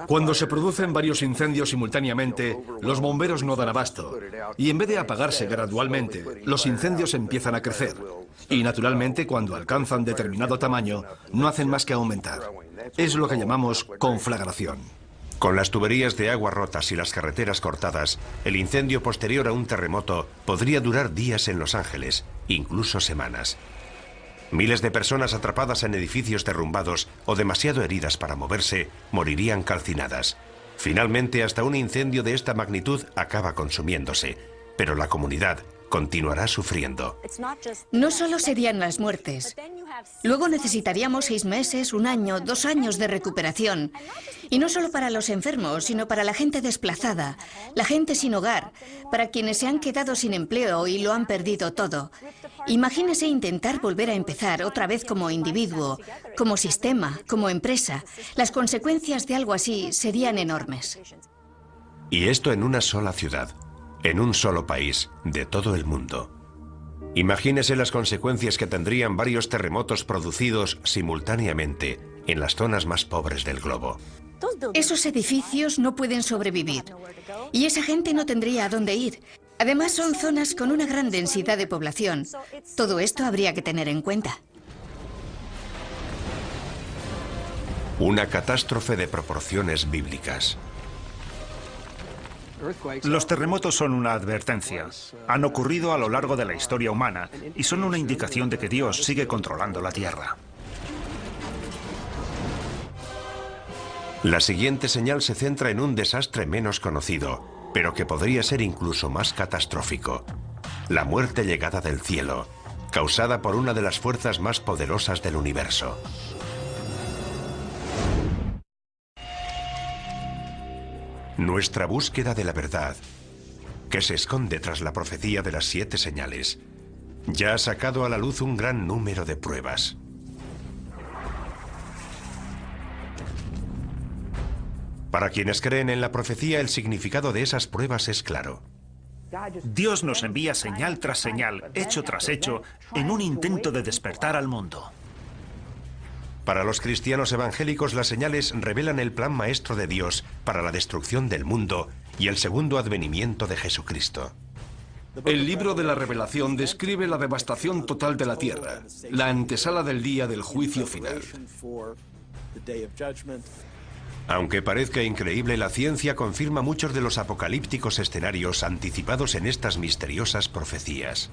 Cuando se producen varios incendios simultáneamente, los bomberos no dan abasto, y en vez de apagarse gradualmente, los incendios empiezan a crecer, y naturalmente cuando alcanzan determinado tamaño, no hacen más que aumentar. Es lo que llamamos conflagración. Con las tuberías de agua rotas y las carreteras cortadas, el incendio posterior a un terremoto podría durar días en Los Ángeles, incluso semanas. Miles de personas atrapadas en edificios derrumbados o demasiado heridas para moverse morirían calcinadas. Finalmente, hasta un incendio de esta magnitud acaba consumiéndose, pero la comunidad continuará sufriendo. No solo serían las muertes. Luego necesitaríamos 6 meses, 1 año, 2 años de recuperación. Y no solo para los enfermos, sino para la gente desplazada, la gente sin hogar, para quienes se han quedado sin empleo y lo han perdido todo. Imagínese intentar volver a empezar otra vez como individuo, como sistema, como empresa. Las consecuencias de algo así serían enormes. Y esto en una sola ciudad, en un solo país, de todo el mundo. Imagínese las consecuencias que tendrían varios terremotos producidos simultáneamente en las zonas más pobres del globo. Esos edificios no pueden sobrevivir. Y esa gente no tendría a dónde ir. Además, son zonas con una gran densidad de población. Todo esto habría que tener en cuenta. Una catástrofe de proporciones bíblicas. Los terremotos son una advertencia. Han ocurrido a lo largo de la historia humana y son una indicación de que Dios sigue controlando la Tierra. La siguiente señal se centra en un desastre menos conocido, pero que podría ser incluso más catastrófico. La muerte llegada del cielo, causada por una de las fuerzas más poderosas del universo. Nuestra búsqueda de la verdad, que se esconde tras la profecía de las 7 señales, ya ha sacado a la luz un gran número de pruebas. Para quienes creen en la profecía, el significado de esas pruebas es claro. Dios nos envía señal tras señal, hecho tras hecho, en un intento de despertar al mundo. Para los cristianos evangélicos, las señales revelan el plan maestro de Dios para la destrucción del mundo y el segundo advenimiento de Jesucristo. El libro de la Revelación describe la devastación total de la tierra, la antesala del día del juicio final. Aunque parezca increíble, la ciencia confirma muchos de los apocalípticos escenarios anticipados en estas misteriosas profecías.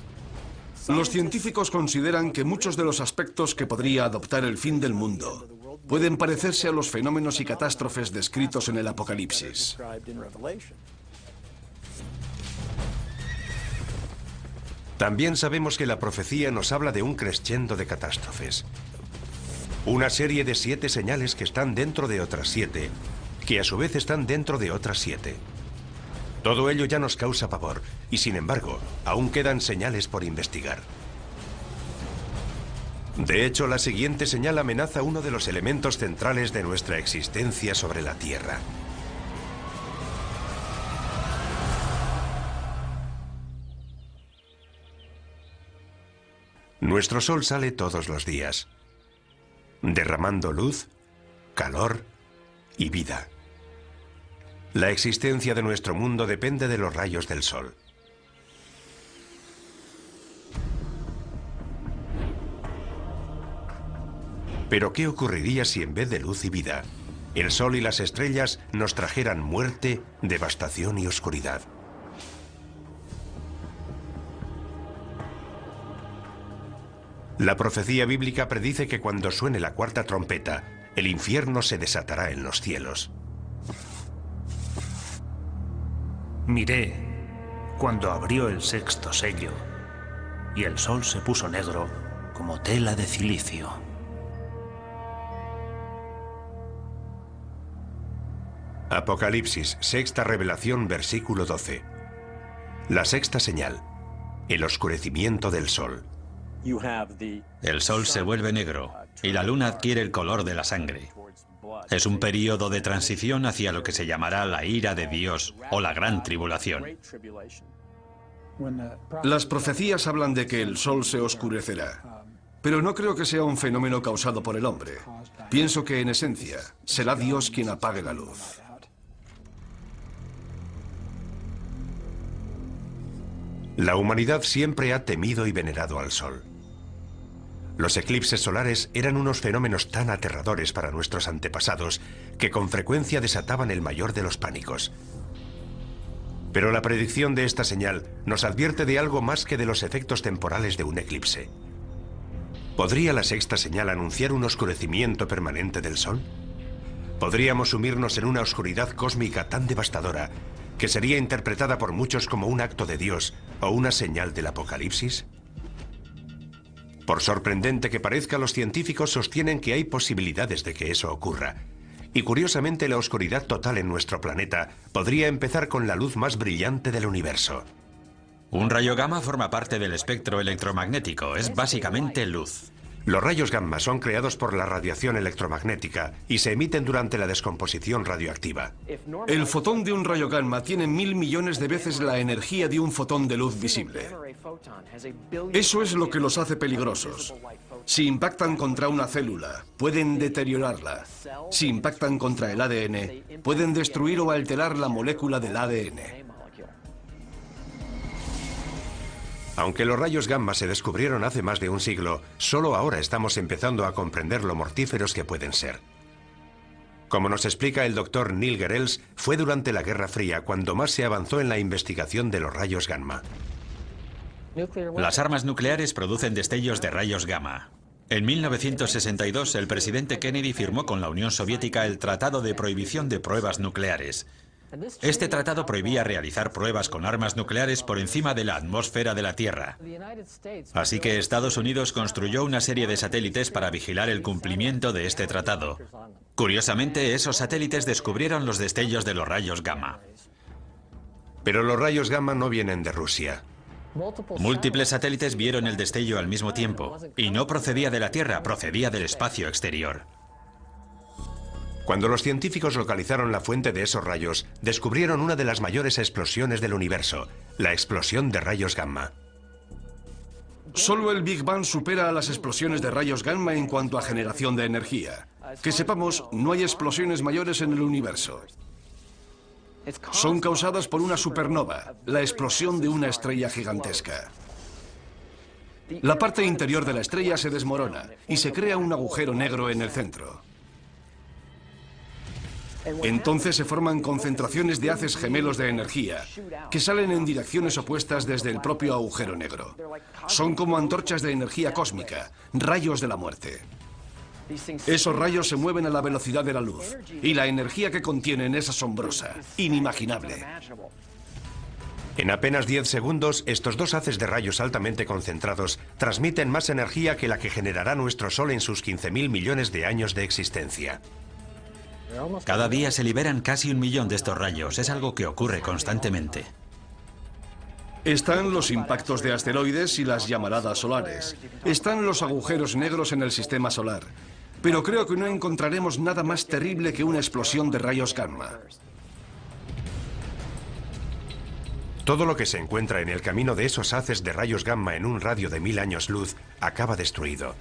Los científicos consideran que muchos de los aspectos que podría adoptar el fin del mundo pueden parecerse a los fenómenos y catástrofes descritos en el Apocalipsis. También sabemos que la profecía nos habla de un crescendo de catástrofes. Una serie de 7 señales que están dentro de otras 7, que a su vez están dentro de otras 7. Todo ello ya nos causa pavor, y sin embargo, aún quedan señales por investigar. De hecho, la siguiente señal amenaza uno de los elementos centrales de nuestra existencia sobre la Tierra. Nuestro sol sale todos los días, derramando luz, calor y vida. La existencia de nuestro mundo depende de los rayos del sol. Pero ¿qué ocurriría si en vez de luz y vida, el sol y las estrellas nos trajeran muerte, devastación y oscuridad? La profecía bíblica predice que cuando suene la 4ª trompeta, el infierno se desatará en los cielos. Miré cuando abrió el 6º sello y el sol se puso negro como tela de cilicio. Apocalipsis, 6ª revelación, versículo 12. La 6ª señal, el oscurecimiento del sol. El sol se vuelve negro y la luna adquiere el color de la sangre. Es un período de transición hacia lo que se llamará la ira de Dios o la gran tribulación. Las profecías hablan de que el sol se oscurecerá, pero no creo que sea un fenómeno causado por el hombre. Pienso que en esencia será Dios quien apague la luz. La humanidad siempre ha temido y venerado al sol. Los eclipses solares eran unos fenómenos tan aterradores para nuestros antepasados que con frecuencia desataban el mayor de los pánicos. Pero la predicción de esta señal nos advierte de algo más que de los efectos temporales de un eclipse. ¿Podría la 6ª señal anunciar un oscurecimiento permanente del sol? Podríamos sumirnos en una oscuridad cósmica tan devastadora que sería interpretada por muchos como un acto de Dios o una señal del apocalipsis. Por sorprendente que parezca, los científicos sostienen que hay posibilidades de que eso ocurra. Y curiosamente, la oscuridad total en nuestro planeta podría empezar con la luz más brillante del universo. Un rayo gamma forma parte del espectro electromagnético, es básicamente luz. Los rayos gamma son creados por la radiación electromagnética y se emiten durante la descomposición radioactiva. El fotón de un rayo gamma tiene 1000 millones de veces la energía de un fotón de luz visible. Eso es lo que los hace peligrosos. Si impactan contra una célula, pueden deteriorarla. Si impactan contra el ADN, pueden destruir o alterar la molécula del ADN. Aunque los rayos gamma se descubrieron hace más de un siglo, solo ahora estamos empezando a comprender lo mortíferos que pueden ser. Como nos explica el doctor Neil Gehrels, fue durante la Guerra Fría cuando más se avanzó en la investigación de los rayos gamma. Las armas nucleares producen destellos de rayos gamma. En 1962, el presidente Kennedy firmó con la Unión Soviética el Tratado de Prohibición de Pruebas Nucleares. Este tratado prohibía realizar pruebas con armas nucleares por encima de la atmósfera de la Tierra. Así que Estados Unidos construyó una serie de satélites para vigilar el cumplimiento de este tratado. Curiosamente, esos satélites descubrieron los destellos de los rayos gamma. Pero los rayos gamma no vienen de Rusia. Múltiples satélites vieron el destello al mismo tiempo, y no procedía de la Tierra, procedía del espacio exterior. Cuando los científicos localizaron la fuente de esos rayos, descubrieron una de las mayores explosiones del universo, la explosión de rayos gamma. Solo el Big Bang supera a las explosiones de rayos gamma en cuanto a generación de energía. Que sepamos, no hay explosiones mayores en el universo. Son causadas por una supernova, la explosión de una estrella gigantesca. La parte interior de la estrella se desmorona y se crea un agujero negro en el centro. Entonces se forman concentraciones de haces gemelos de energía que salen en direcciones opuestas desde el propio agujero negro. Son como antorchas de energía cósmica, rayos de la muerte. Esos rayos se mueven a la velocidad de la luz y la energía que contienen es asombrosa, inimaginable. En apenas 10 segundos, estos dos haces de rayos altamente concentrados transmiten más energía que la que generará nuestro Sol en sus 15.000 millones de años de existencia. Cada día se liberan casi 1 millón de estos rayos. Es algo que ocurre constantemente. Están los impactos de asteroides y las llamaradas solares. Están los agujeros negros en el sistema solar. Pero creo que no encontraremos nada más terrible que una explosión de rayos gamma. Todo lo que se encuentra en el camino de esos haces de rayos gamma en un radio de 1000 años luz acaba destruido.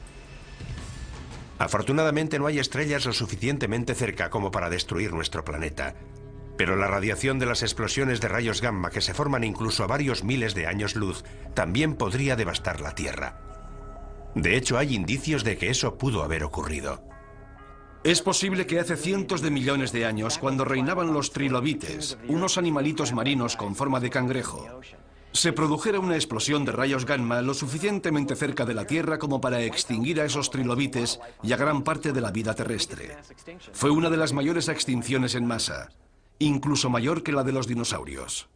Afortunadamente no hay estrellas lo suficientemente cerca como para destruir nuestro planeta. Pero la radiación de las explosiones de rayos gamma que se forman incluso a varios miles de años luz también podría devastar la Tierra. De hecho, hay indicios de que eso pudo haber ocurrido. Es posible que hace cientos de millones de años, cuando reinaban los trilobites, unos animalitos marinos con forma de cangrejo, se produjera una explosión de rayos gamma lo suficientemente cerca de la Tierra como para extinguir a esos trilobites y a gran parte de la vida terrestre. Fue una de las mayores extinciones en masa, incluso mayor que la de los dinosaurios.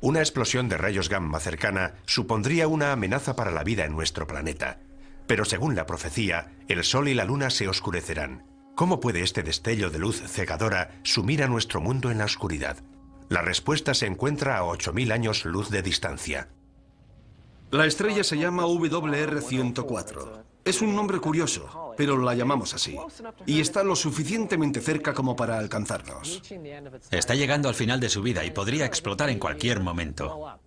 Una explosión de rayos gamma cercana supondría una amenaza para la vida en nuestro planeta. Pero según la profecía, el Sol y la Luna se oscurecerán. ¿Cómo puede este destello de luz cegadora sumir a nuestro mundo en la oscuridad? La respuesta se encuentra a 8000 años luz de distancia. La estrella se llama WR104. Es un nombre curioso, pero la llamamos así. Y está lo suficientemente cerca como para alcanzarnos. Está llegando al final de su vida y podría explotar en cualquier momento.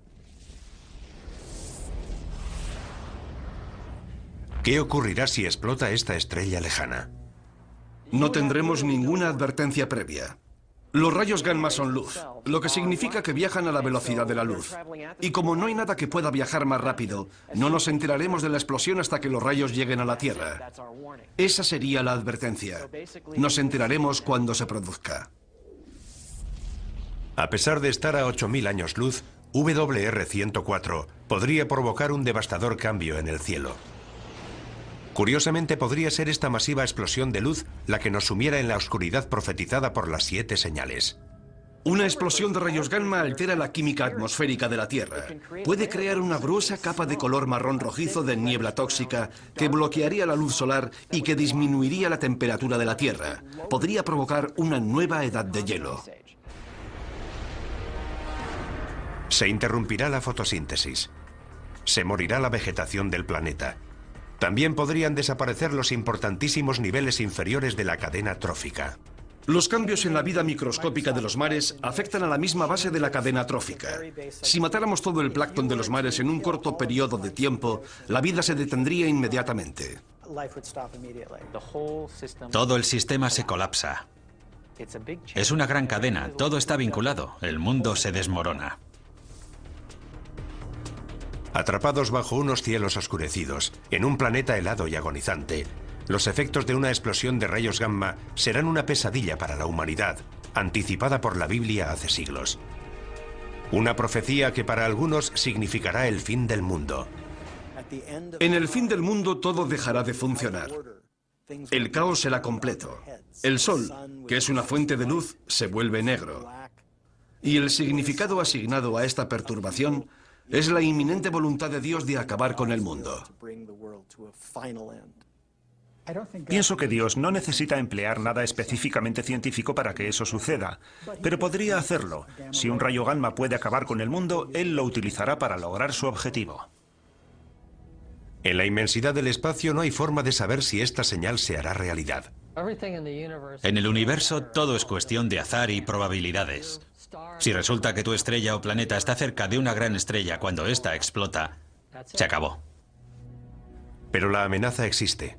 ¿Qué ocurrirá si explota esta estrella lejana? No tendremos ninguna advertencia previa. Los rayos gamma son luz, lo que significa que viajan a la velocidad de la luz. Y como no hay nada que pueda viajar más rápido, no nos enteraremos de la explosión hasta que los rayos lleguen a la Tierra. Esa sería la advertencia. Nos enteraremos cuando se produzca. A pesar de estar a 8000 años luz, WR104 podría provocar un devastador cambio en el cielo. Curiosamente, podría ser esta masiva explosión de luz la que nos sumiera en la oscuridad profetizada por las 7 señales. Una explosión de rayos gamma altera la química atmosférica de la Tierra. Puede crear una gruesa capa de color marrón rojizo de niebla tóxica que bloquearía la luz solar y que disminuiría la temperatura de la Tierra. Podría provocar una nueva edad de hielo. Se interrumpirá la fotosíntesis. Se morirá la vegetación del planeta. También podrían desaparecer los importantísimos niveles inferiores de la cadena trófica. Los cambios en la vida microscópica de los mares afectan a la misma base de la cadena trófica. Si matáramos todo el plancton de los mares en un corto periodo de tiempo, la vida se detendría inmediatamente. Todo el sistema se colapsa. Es una gran cadena, todo está vinculado, el mundo se desmorona. Atrapados bajo unos cielos oscurecidos, en un planeta helado y agonizante, los efectos de una explosión de rayos gamma serán una pesadilla para la humanidad, anticipada por la Biblia hace siglos. Una profecía que para algunos significará el fin del mundo. En el fin del mundo todo dejará de funcionar. El caos será completo. El sol, que es una fuente de luz, se vuelve negro. Y el significado asignado a esta perturbación es la inminente voluntad de Dios de acabar con el mundo. Pienso que Dios no necesita emplear nada específicamente científico para que eso suceda, pero podría hacerlo. Si un rayo gamma puede acabar con el mundo, Él lo utilizará para lograr su objetivo. En la inmensidad del espacio no hay forma de saber si esta señal se hará realidad. En el universo todo es cuestión de azar y probabilidades. Si resulta que tu estrella o planeta está cerca de una gran estrella cuando ésta explota, se acabó. Pero la amenaza existe.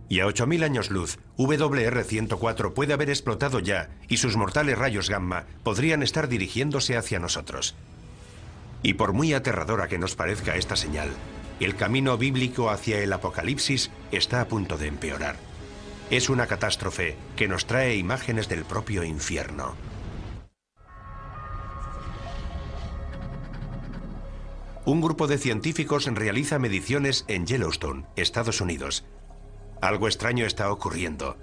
Y a 8000 años luz, WR104 puede haber explotado ya y sus mortales rayos gamma podrían estar dirigiéndose hacia nosotros. Y por muy aterradora que nos parezca esta señal, el camino bíblico hacia el apocalipsis está a punto de empeorar. Es una catástrofe que nos trae imágenes del propio infierno. Un grupo de científicos realiza mediciones en Yellowstone, Estados Unidos. Algo extraño está ocurriendo.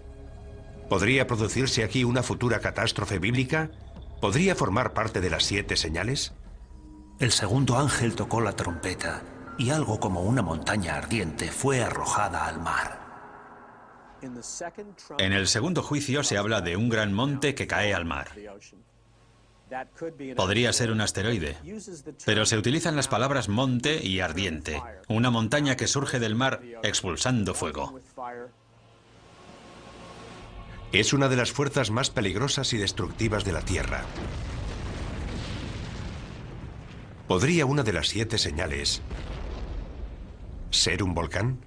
¿Podría producirse aquí una futura catástrofe bíblica? ¿Podría formar parte de las 7 señales? El segundo ángel tocó la trompeta y algo como una montaña ardiente fue arrojada al mar. En el segundo juicio se habla de un gran monte que cae al mar. Podría ser un asteroide, pero se utilizan las palabras monte y ardiente, una montaña que surge del mar expulsando fuego. Es una de las fuerzas más peligrosas y destructivas de la Tierra. ¿Podría una de las 7 señales ser un volcán?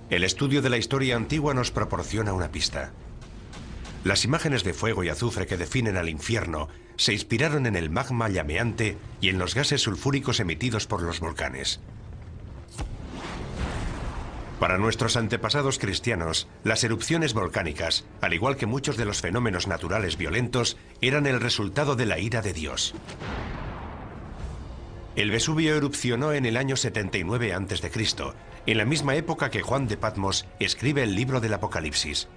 El estudio de la historia antigua nos proporciona una pista. Las imágenes de fuego y azufre que definen al infierno se inspiraron en el magma llameante y en los gases sulfúricos emitidos por los volcanes. Para nuestros antepasados cristianos, las erupciones volcánicas, al igual que muchos de los fenómenos naturales violentos, eran el resultado de la ira de Dios. El Vesubio erupcionó en el año 79 a.C., en la misma época que Juan de Patmos escribe el libro del Apocalipsis.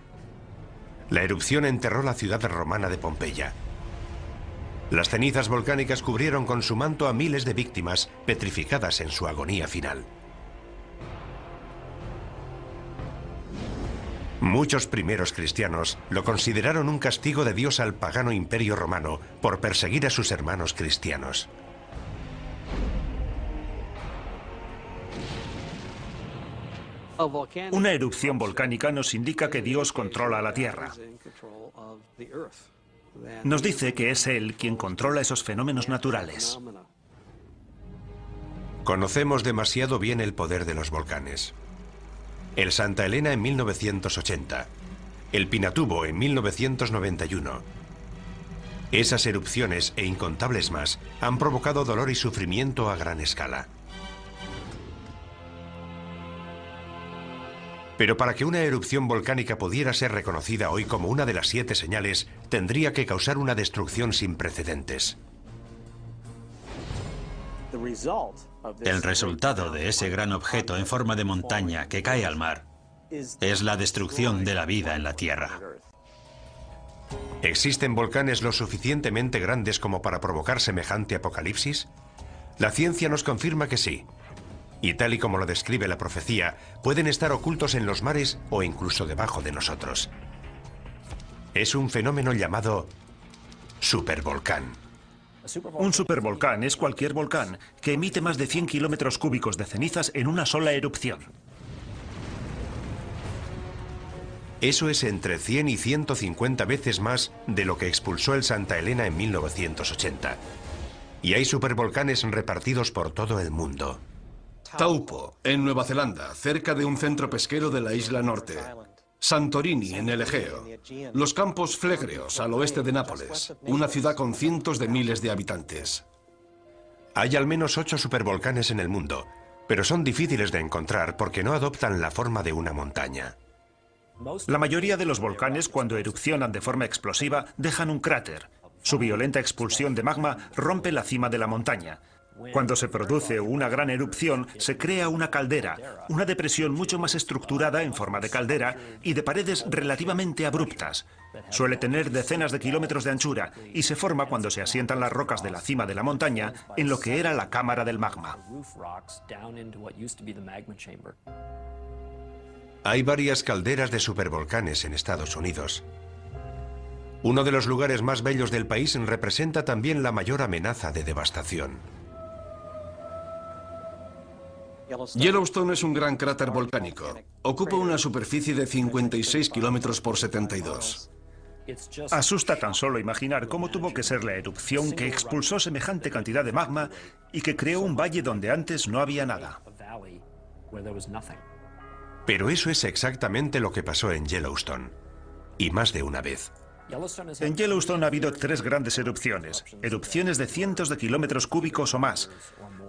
La erupción enterró la ciudad romana de Pompeya. Las cenizas volcánicas cubrieron con su manto a miles de víctimas petrificadas en su agonía final. Muchos primeros cristianos lo consideraron un castigo de Dios al pagano imperio romano por perseguir a sus hermanos cristianos. Una erupción volcánica nos indica que Dios controla la Tierra. Nos dice que es Él quien controla esos fenómenos naturales. Conocemos demasiado bien el poder de los volcanes. El Santa Elena en 1980, el Pinatubo en 1991. Esas erupciones e incontables más han provocado dolor y sufrimiento a gran escala. Pero para que una erupción volcánica pudiera ser reconocida hoy como una de las 7 señales, tendría que causar una destrucción sin precedentes. El resultado de ese gran objeto en forma de montaña que cae al mar es la destrucción de la vida en la Tierra. ¿Existen volcanes lo suficientemente grandes como para provocar semejante apocalipsis? La ciencia nos confirma que sí. Y tal y como lo describe la profecía, pueden estar ocultos en los mares o incluso debajo de nosotros. Es un fenómeno llamado supervolcán. Un supervolcán es cualquier volcán que emite más de 100 kilómetros cúbicos de cenizas en una sola erupción. Eso es entre 100 y 150 veces más de lo que expulsó el Santa Elena en 1980. Y hay supervolcanes repartidos por todo el mundo. Taupo, en Nueva Zelanda, cerca de un centro pesquero de la isla norte. Santorini, en el Egeo. Los Campos Flegreos, al oeste de Nápoles, una ciudad con cientos de miles de habitantes. Hay al menos 8 supervolcanes en el mundo, pero son difíciles de encontrar porque no adoptan la forma de una montaña. La mayoría de los volcanes, cuando erupcionan de forma explosiva, dejan un cráter. Su violenta expulsión de magma rompe la cima de la montaña. Cuando se produce una gran erupción, se crea una caldera, una depresión mucho más estructurada en forma de caldera y de paredes relativamente abruptas. Suele tener decenas de kilómetros de anchura y se forma cuando se asientan las rocas de la cima de la montaña en lo que era la cámara del magma. Hay varias calderas de supervolcanes en Estados Unidos. Uno de los lugares más bellos del país representa también la mayor amenaza de devastación. Yellowstone es un gran cráter volcánico. Ocupa una superficie de 56 kilómetros por 72. Asusta tan solo imaginar cómo tuvo que ser la erupción que expulsó semejante cantidad de magma y que creó un valle donde antes no había nada. Pero eso es exactamente lo que pasó en Yellowstone. Y más de una vez. En Yellowstone ha habido 3 grandes erupciones de cientos de kilómetros cúbicos o más.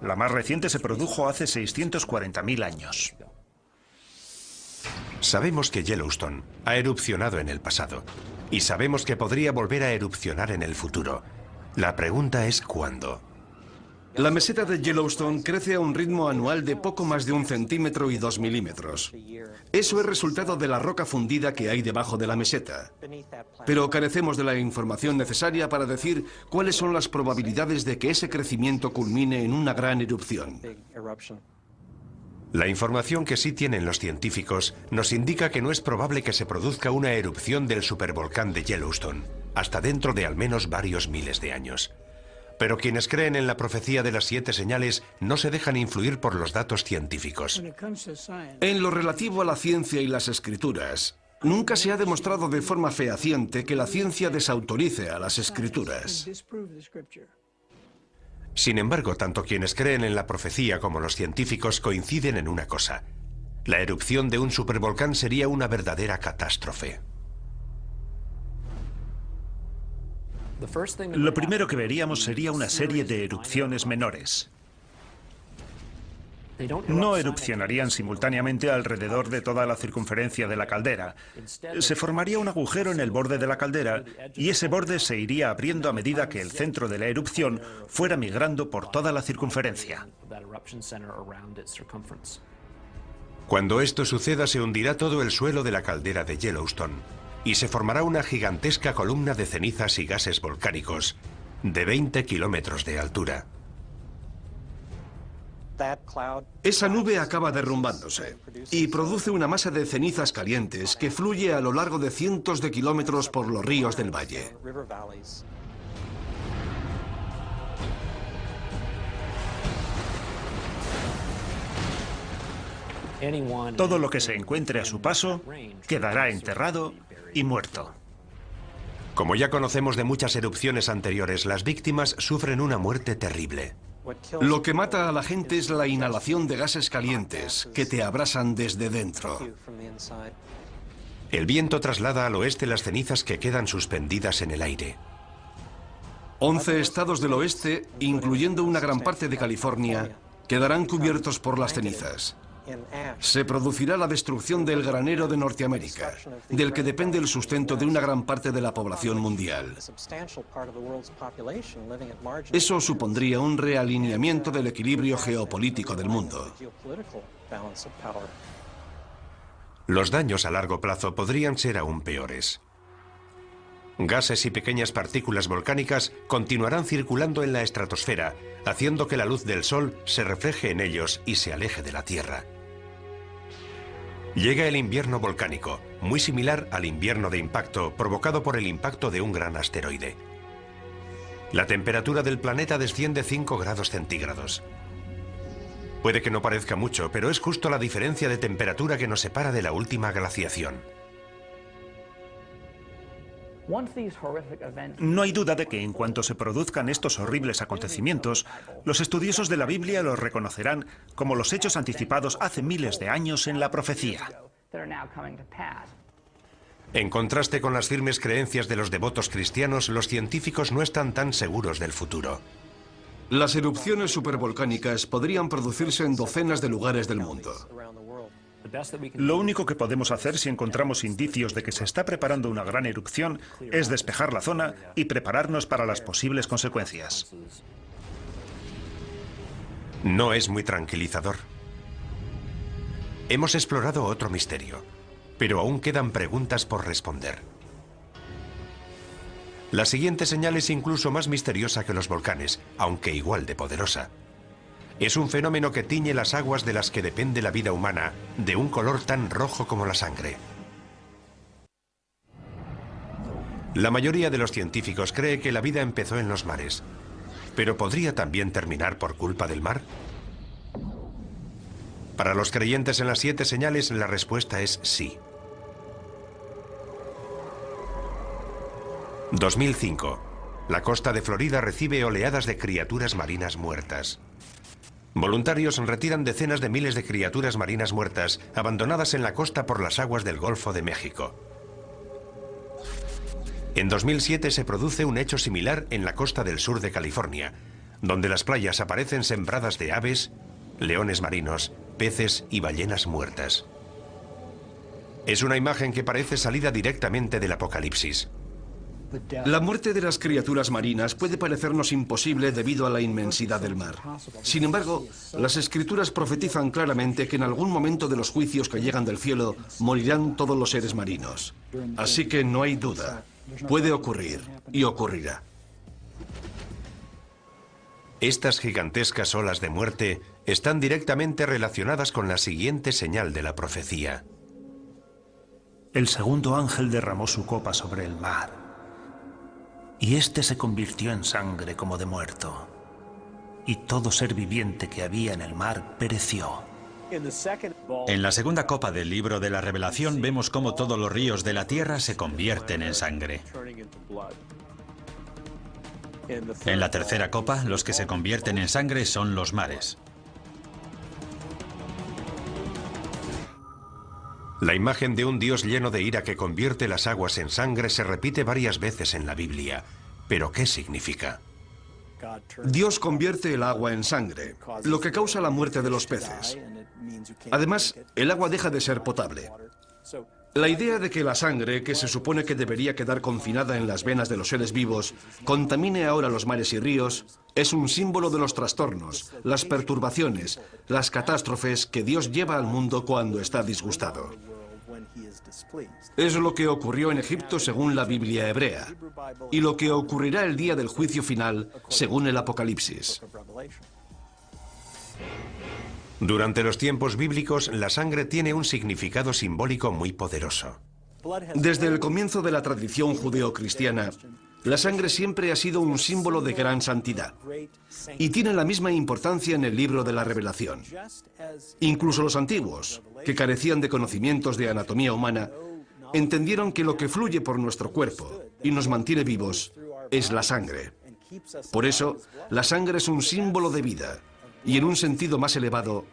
La más reciente se produjo hace 640.000 años. Sabemos que Yellowstone ha erupcionado en el pasado y sabemos que podría volver a erupcionar en el futuro. La pregunta es ¿cuándo? La meseta de Yellowstone crece a un ritmo anual de poco más de 1 centímetro y 2 milímetros. Eso es resultado de la roca fundida que hay debajo de la meseta. Pero carecemos de la información necesaria para decir cuáles son las probabilidades de que ese crecimiento culmine en una gran erupción. La información que sí tienen los científicos nos indica que no es probable que se produzca una erupción del supervolcán de Yellowstone, hasta dentro de al menos varios miles de años. Pero quienes creen en la profecía de las 7 señales no se dejan influir por los datos científicos. En lo relativo a la ciencia y las escrituras, nunca se ha demostrado de forma fehaciente que la ciencia desautorice a las escrituras. Sin embargo, tanto quienes creen en la profecía como los científicos coinciden en una cosa. La erupción de un supervolcán sería una verdadera catástrofe. Lo primero que veríamos sería una serie de erupciones menores. No erupcionarían simultáneamente alrededor de toda la circunferencia de la caldera. Se formaría un agujero en el borde de la caldera y ese borde se iría abriendo a medida que el centro de la erupción fuera migrando por toda la circunferencia. Cuando esto suceda, se hundirá todo el suelo de la caldera de Yellowstone y se formará una gigantesca columna de cenizas y gases volcánicos de 20 kilómetros de altura. Esa nube acaba derrumbándose y produce una masa de cenizas calientes que fluye a lo largo de cientos de kilómetros por los ríos del valle. Todo lo que se encuentre a su paso quedará enterrado y muerto. Como ya conocemos de muchas erupciones anteriores, las víctimas sufren una muerte terrible. Lo que mata a la gente es la inhalación de gases calientes que te abrasan desde dentro. El viento traslada al oeste las cenizas que quedan suspendidas en el aire. 11 estados del oeste, incluyendo una gran parte de California, quedarán cubiertos por las cenizas. Se producirá la destrucción del granero de Norteamérica, del que depende el sustento de una gran parte de la población mundial. Eso supondría un realineamiento del equilibrio geopolítico del mundo. Los daños a largo plazo podrían ser aún peores. Gases y pequeñas partículas volcánicas continuarán circulando en la estratosfera, haciendo que la luz del Sol se refleje en ellos y se aleje de la Tierra. Llega el invierno volcánico, muy similar al invierno de impacto provocado por el impacto de un gran asteroide. La temperatura del planeta desciende 5 grados centígrados. Puede que no parezca mucho, pero es justo la diferencia de temperatura que nos separa de la última glaciación. No hay duda de que en cuanto se produzcan estos horribles acontecimientos, los estudiosos de la Biblia los reconocerán como los hechos anticipados hace miles de años en la profecía. En contraste con las firmes creencias de los devotos cristianos, los científicos no están tan seguros del futuro. Las erupciones supervolcánicas podrían producirse en docenas de lugares del mundo. Lo único que podemos hacer si encontramos indicios de que se está preparando una gran erupción es despejar la zona y prepararnos para las posibles consecuencias. No es muy tranquilizador. Hemos explorado otro misterio, pero aún quedan preguntas por responder. La siguiente señal es incluso más misteriosa que los volcanes, aunque igual de poderosa. Es un fenómeno que tiñe las aguas de las que depende la vida humana, de un color tan rojo como la sangre. La mayoría de los científicos cree que la vida empezó en los mares, pero ¿podría también terminar por culpa del mar? Para los creyentes en las 7 señales, la respuesta es sí. 2005. La costa de Florida recibe oleadas de criaturas marinas muertas. Voluntarios retiran decenas de miles de criaturas marinas muertas abandonadas en la costa por las aguas del Golfo de México. En 2007 se produce un hecho similar en la costa del sur de California, donde las playas aparecen sembradas de aves, leones marinos, peces y ballenas muertas. Es una imagen que parece salida directamente del Apocalipsis. La muerte de las criaturas marinas puede parecernos imposible debido a la inmensidad del mar. Sin embargo, las Escrituras profetizan claramente que en algún momento de los juicios que llegan del cielo morirán todos los seres marinos. Así que no hay duda. Puede ocurrir y ocurrirá. Estas gigantescas olas de muerte están directamente relacionadas con la siguiente señal de la profecía. El segundo ángel derramó su copa sobre el mar, y éste se convirtió en sangre como de muerto, y todo ser viviente que había en el mar pereció. En la segunda copa del libro de la Revelación vemos cómo todos los ríos de la tierra se convierten en sangre. En la tercera copa, los que se convierten en sangre son los mares. La imagen de un Dios lleno de ira que convierte las aguas en sangre se repite varias veces en la Biblia. ¿Pero qué significa? Dios convierte el agua en sangre, lo que causa la muerte de los peces. Además, el agua deja de ser potable. La idea de que la sangre, que se supone que debería quedar confinada en las venas de los seres vivos, contamine ahora los mares y ríos, es un símbolo de los trastornos, las perturbaciones, las catástrofes que Dios lleva al mundo cuando está disgustado. Es lo que ocurrió en Egipto según la Biblia hebrea, y lo que ocurrirá el día del juicio final según el Apocalipsis. Durante los tiempos bíblicos, la sangre tiene un significado simbólico muy poderoso. Desde el comienzo de la tradición judeocristiana, la sangre siempre ha sido un símbolo de gran santidad y tiene la misma importancia en el libro de la Revelación. Incluso los antiguos, que carecían de conocimientos de anatomía humana, entendieron que lo que fluye por nuestro cuerpo y nos mantiene vivos es la sangre. Por eso, la sangre es un símbolo de vida y en un sentido más elevado,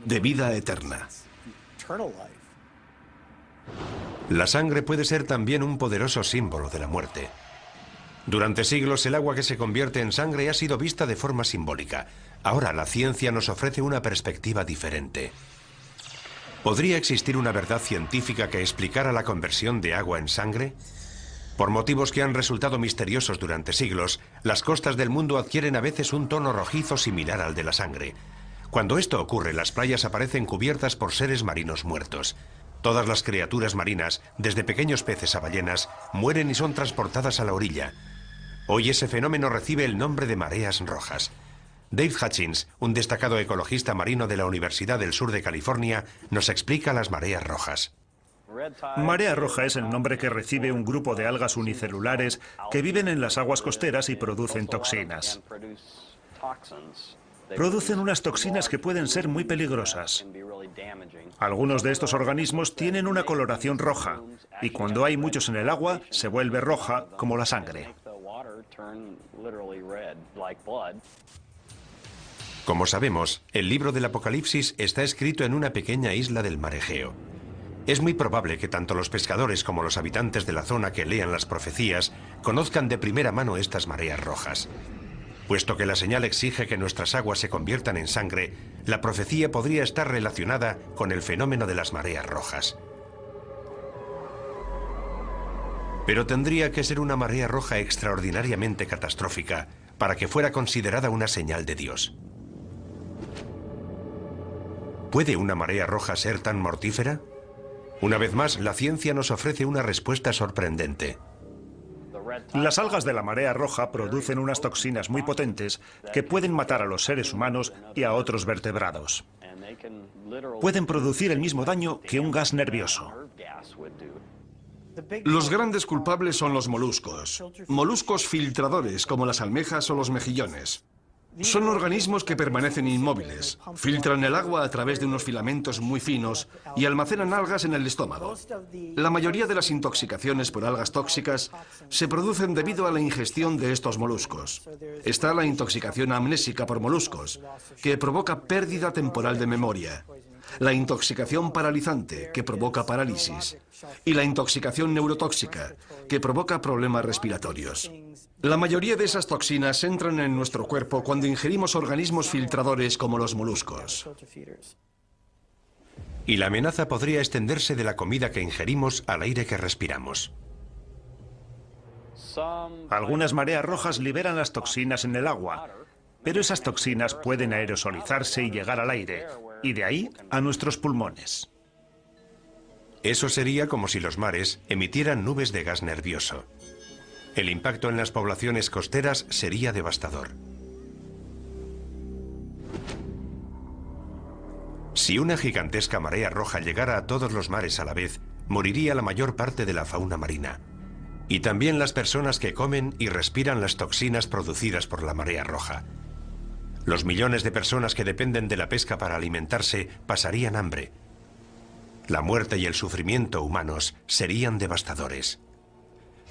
de vida eterna. La sangre puede ser también un poderoso símbolo de la muerte. Durante siglos el agua que se convierte en sangre ha sido vista de forma simbólica. Ahora la ciencia nos ofrece una perspectiva diferente. ¿Podría existir una verdad científica que explicara la conversión de agua en sangre? Por motivos que han resultado misteriosos durante siglos, las costas del mundo adquieren a veces un tono rojizo similar al de la sangre. Cuando esto ocurre, las playas aparecen cubiertas por seres marinos muertos. Todas las criaturas marinas, desde pequeños peces a ballenas, mueren y son transportadas a la orilla. Hoy ese fenómeno recibe el nombre de mareas rojas. Dave Hutchins, un destacado ecologista marino de la Universidad del Sur de California, nos explica las mareas rojas. Marea roja es el nombre que recibe un grupo de algas unicelulares que viven en las aguas costeras y producen toxinas. Producen unas toxinas que pueden ser muy peligrosas. Algunos de estos organismos tienen una coloración roja y cuando hay muchos en el agua se vuelve roja como la sangre. Como sabemos, el libro del Apocalipsis está escrito en una pequeña isla del mar Egeo. Es muy probable que tanto los pescadores como los habitantes de la zona que lean las profecías conozcan de primera mano estas mareas rojas. Puesto que la señal exige que nuestras aguas se conviertan en sangre, la profecía podría estar relacionada con el fenómeno de las mareas rojas. Pero tendría que ser una marea roja extraordinariamente catastrófica para que fuera considerada una señal de Dios. ¿Puede una marea roja ser tan mortífera? Una vez más, la ciencia nos ofrece una respuesta sorprendente. Las algas de la marea roja producen unas toxinas muy potentes que pueden matar a los seres humanos y a otros vertebrados. Pueden producir el mismo daño que un gas nervioso. Los grandes culpables son los moluscos. Moluscos filtradores como las almejas o los mejillones. Son organismos que permanecen inmóviles, filtran el agua a través de unos filamentos muy finos y almacenan algas en el estómago. La mayoría de las intoxicaciones por algas tóxicas se producen debido a la ingestión de estos moluscos. Está la intoxicación amnésica por moluscos, que provoca pérdida temporal de memoria. La intoxicación paralizante, que provoca parálisis. Y la intoxicación neurotóxica, que provoca problemas respiratorios. La mayoría de esas toxinas entran en nuestro cuerpo cuando ingerimos organismos filtradores como los moluscos. Y la amenaza podría extenderse de la comida que ingerimos al aire que respiramos. Algunas mareas rojas liberan las toxinas en el agua, pero esas toxinas pueden aerosolizarse y llegar al aire, y de ahí a nuestros pulmones. Eso sería como si los mares emitieran nubes de gas nervioso. El impacto en las poblaciones costeras sería devastador. Si una gigantesca marea roja llegara a todos los mares a la vez, moriría la mayor parte de la fauna marina. Y también las personas que comen y respiran las toxinas producidas por la marea roja. Los millones de personas que dependen de la pesca para alimentarse pasarían hambre. La muerte y el sufrimiento humanos serían devastadores.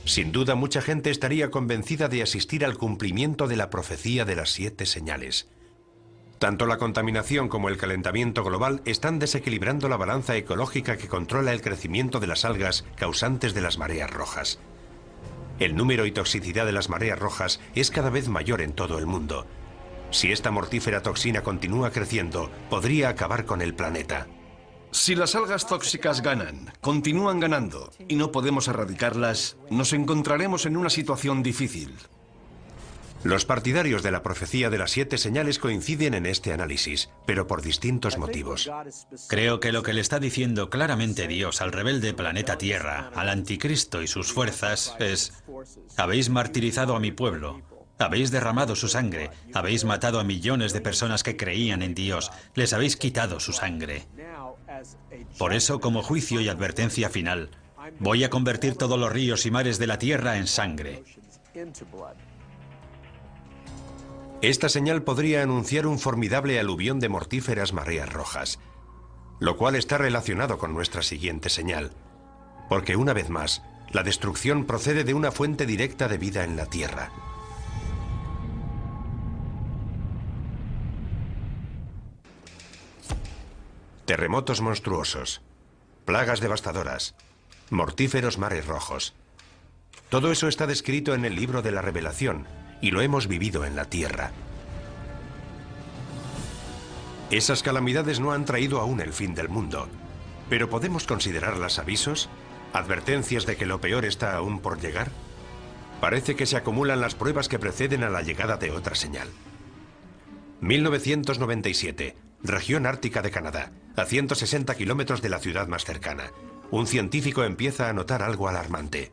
Sin duda, mucha gente estaría convencida de asistir al cumplimiento de la profecía de las 7 señales. Tanto la contaminación como el calentamiento global están desequilibrando la balanza ecológica que controla el crecimiento de las algas causantes de las mareas rojas. El número y toxicidad de las mareas rojas es cada vez mayor en todo el mundo. Si esta mortífera toxina continúa creciendo, podría acabar con el planeta. Si las algas tóxicas ganan, continúan ganando, y no podemos erradicarlas, nos encontraremos en una situación difícil. Los partidarios de la profecía de las 7 señales coinciden en este análisis, pero por distintos motivos. Creo que lo que le está diciendo claramente Dios al rebelde planeta Tierra, al anticristo y sus fuerzas, es: habéis martirizado a mi pueblo, habéis derramado su sangre, habéis matado a millones de personas que creían en Dios, les habéis quitado su sangre. Por eso, como juicio y advertencia final, voy a convertir todos los ríos y mares de la tierra en sangre. Esta señal podría anunciar un formidable aluvión de mortíferas mareas rojas, lo cual está relacionado con nuestra siguiente señal, porque una vez más, la destrucción procede de una fuente directa de vida en la tierra. Terremotos monstruosos, plagas devastadoras, mortíferos mares rojos. Todo eso está descrito en el libro de la Revelación y lo hemos vivido en la tierra. Esas calamidades no han traído aún el fin del mundo. ¿Pero podemos considerarlas avisos? ¿Advertencias de que lo peor está aún por llegar? Parece que se acumulan las pruebas que preceden a la llegada de otra señal. 1997, región ártica de Canadá, a 160 kilómetros de la ciudad más cercana. Un científico empieza a notar algo alarmante.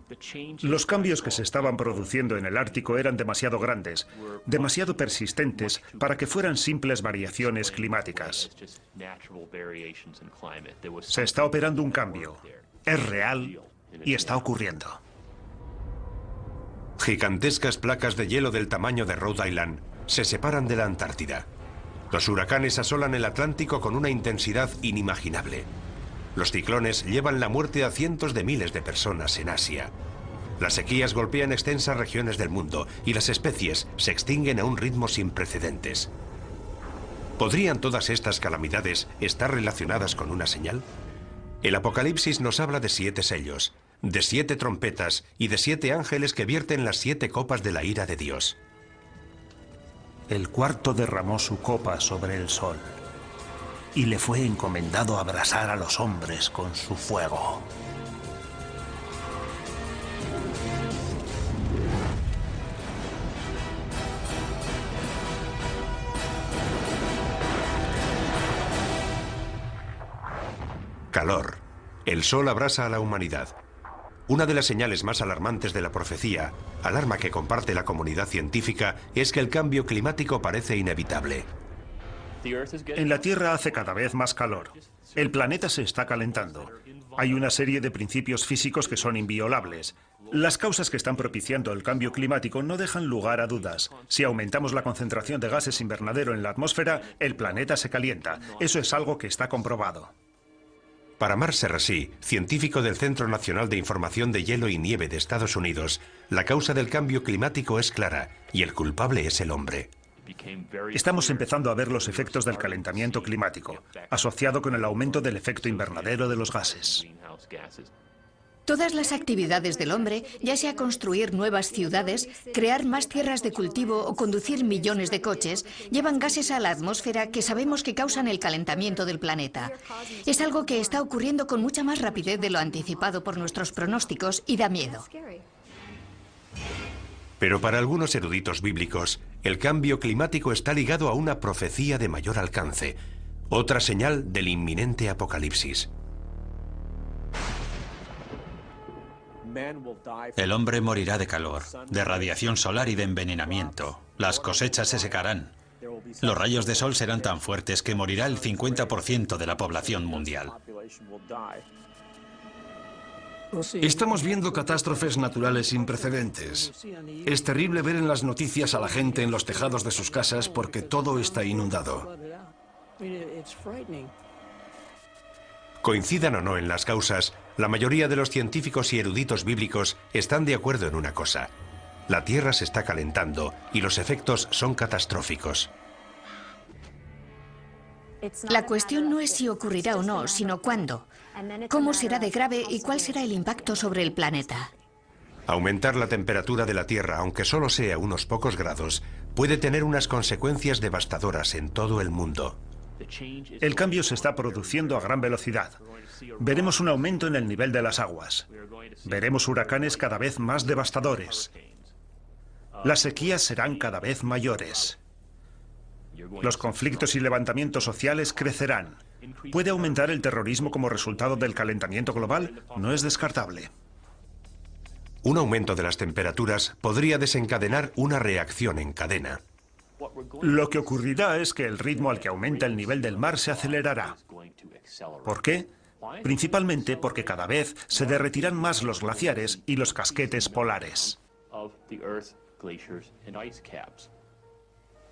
Los cambios que se estaban produciendo en el Ártico eran demasiado grandes, demasiado persistentes para que fueran simples variaciones climáticas. Se está operando un cambio. Es real y está ocurriendo. Gigantescas placas de hielo del tamaño de Rhode Island se separan de la Antártida. Los huracanes asolan el Atlántico con una intensidad inimaginable. Los ciclones llevan la muerte a cientos de miles de personas en Asia. Las sequías golpean extensas regiones del mundo y las especies se extinguen a un ritmo sin precedentes. ¿Podrían todas estas calamidades estar relacionadas con una señal? El Apocalipsis nos habla de 7 sellos, de 7 trompetas y de 7 ángeles que vierten las 7 copas de la ira de Dios. El cuarto derramó su copa sobre el sol y le fue encomendado abrasar a los hombres con su fuego. Calor. El sol abrasa a la humanidad. Una de las señales más alarmantes de la profecía, alarma que comparte la comunidad científica, es que el cambio climático parece inevitable. En la Tierra hace cada vez más calor. El planeta se está calentando. Hay una serie de principios físicos que son inviolables. Las causas que están propiciando el cambio climático no dejan lugar a dudas. Si aumentamos la concentración de gases invernadero en la atmósfera, el planeta se calienta. Eso es algo que está comprobado. Para Mark Serrasí, científico del Centro Nacional de Información de Hielo y Nieve de Estados Unidos, la causa del cambio climático es clara y el culpable es el hombre. Estamos empezando a ver los efectos del calentamiento climático, asociado con el aumento del efecto invernadero de los gases. Todas las actividades del hombre, ya sea construir nuevas ciudades, crear más tierras de cultivo o conducir millones de coches, llevan gases a la atmósfera que sabemos que causan el calentamiento del planeta. Es algo que está ocurriendo con mucha más rapidez de lo anticipado por nuestros pronósticos y da miedo. Pero para algunos eruditos bíblicos, el cambio climático está ligado a una profecía de mayor alcance, otra señal del inminente apocalipsis. El hombre morirá de calor, de radiación solar y de envenenamiento. Las cosechas se secarán. Los rayos de sol serán tan fuertes que morirá el 50% de la población mundial. Estamos viendo catástrofes naturales sin precedentes. Es terrible ver en las noticias a la gente en los tejados de sus casas porque todo está inundado. Coincidan o no en las causas, la mayoría de los científicos y eruditos bíblicos están de acuerdo en una cosa. La Tierra se está calentando y los efectos son catastróficos. La cuestión no es si ocurrirá o no, sino cuándo. ¿Cómo será de grave y cuál será el impacto sobre el planeta? Aumentar la temperatura de la Tierra, aunque solo sea unos pocos grados, puede tener unas consecuencias devastadoras en todo el mundo. El cambio se está produciendo a gran velocidad. Veremos un aumento en el nivel de las aguas. Veremos huracanes cada vez más devastadores. Las sequías serán cada vez mayores. Los conflictos y levantamientos sociales crecerán. ¿Puede aumentar el terrorismo como resultado del calentamiento global? No es descartable. Un aumento de las temperaturas podría desencadenar una reacción en cadena. Lo que ocurrirá es que el ritmo al que aumenta el nivel del mar se acelerará. ¿Por qué? Principalmente porque cada vez se derretirán más los glaciares y los casquetes polares.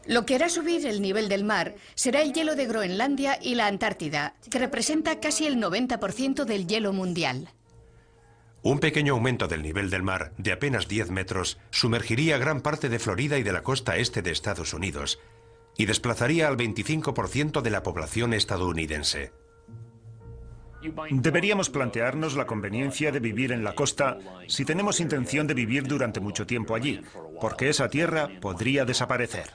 Lo que hará subir el nivel del mar será el hielo de Groenlandia y la Antártida, que representa casi el 90% del hielo mundial. Un pequeño aumento del nivel del mar, de apenas 10 metros, sumergiría gran parte de Florida y de la costa este de Estados Unidos, y desplazaría al 25% de la población estadounidense. Deberíamos plantearnos la conveniencia de vivir en la costa si tenemos intención de vivir durante mucho tiempo allí, porque esa tierra podría desaparecer.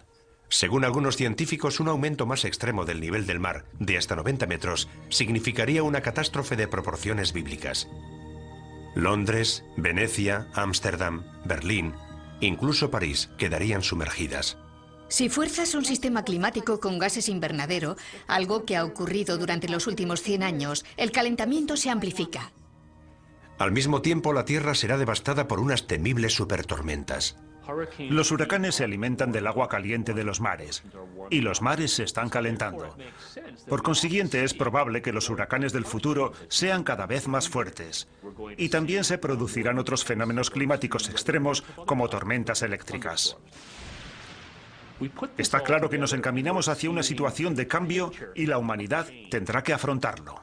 Según algunos científicos, un aumento más extremo del nivel del mar, de hasta 90 metros, significaría una catástrofe de proporciones bíblicas. Londres, Venecia, Ámsterdam, Berlín, incluso París quedarían sumergidas. Si fuerzas un sistema climático con gases invernadero, algo que ha ocurrido durante los últimos 100 años, el calentamiento se amplifica. Al mismo tiempo, la Tierra será devastada por unas temibles supertormentas. Los huracanes se alimentan del agua caliente de los mares, y los mares se están calentando. Por consiguiente, es probable que los huracanes del futuro sean cada vez más fuertes. Y también se producirán otros fenómenos climáticos extremos, como tormentas eléctricas. Está claro que nos encaminamos hacia una situación de cambio y la humanidad tendrá que afrontarlo.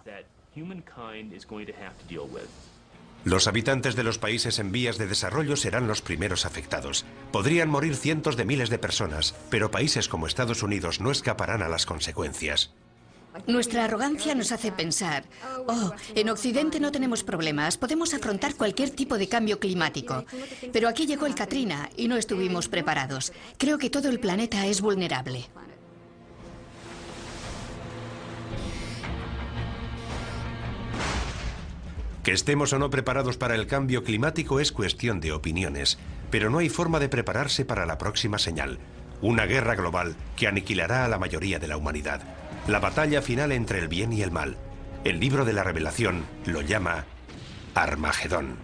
Los habitantes de los países en vías de desarrollo serán los primeros afectados. Podrían morir cientos de miles de personas, pero países como Estados Unidos no escaparán a las consecuencias. Nuestra arrogancia nos hace pensar, oh, en Occidente no tenemos problemas, podemos afrontar cualquier tipo de cambio climático. Pero aquí llegó el Katrina y no estuvimos preparados. Creo que todo el planeta es vulnerable. Que estemos o no preparados para el cambio climático es cuestión de opiniones, pero no hay forma de prepararse para la próxima señal. Una guerra global que aniquilará a la mayoría de la humanidad. La batalla final entre el bien y el mal. El libro de la Revelación lo llama Armagedón.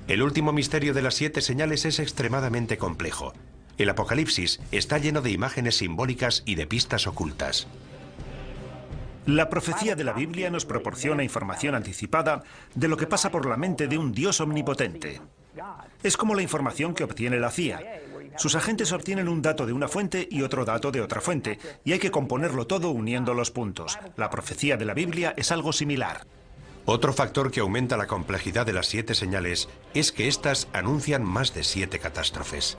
El último misterio de las 7 señales es extremadamente complejo. El Apocalipsis está lleno de imágenes simbólicas y de pistas ocultas. La profecía de la Biblia nos proporciona información anticipada de lo que pasa por la mente de un Dios omnipotente. Es como la información que obtiene la CIA. Sus agentes obtienen un dato de una fuente y otro dato de otra fuente, y hay que componerlo todo uniendo los puntos. La profecía de la Biblia es algo similar. Otro factor que aumenta la complejidad de las 7 señales es que éstas anuncian más de 7 catástrofes.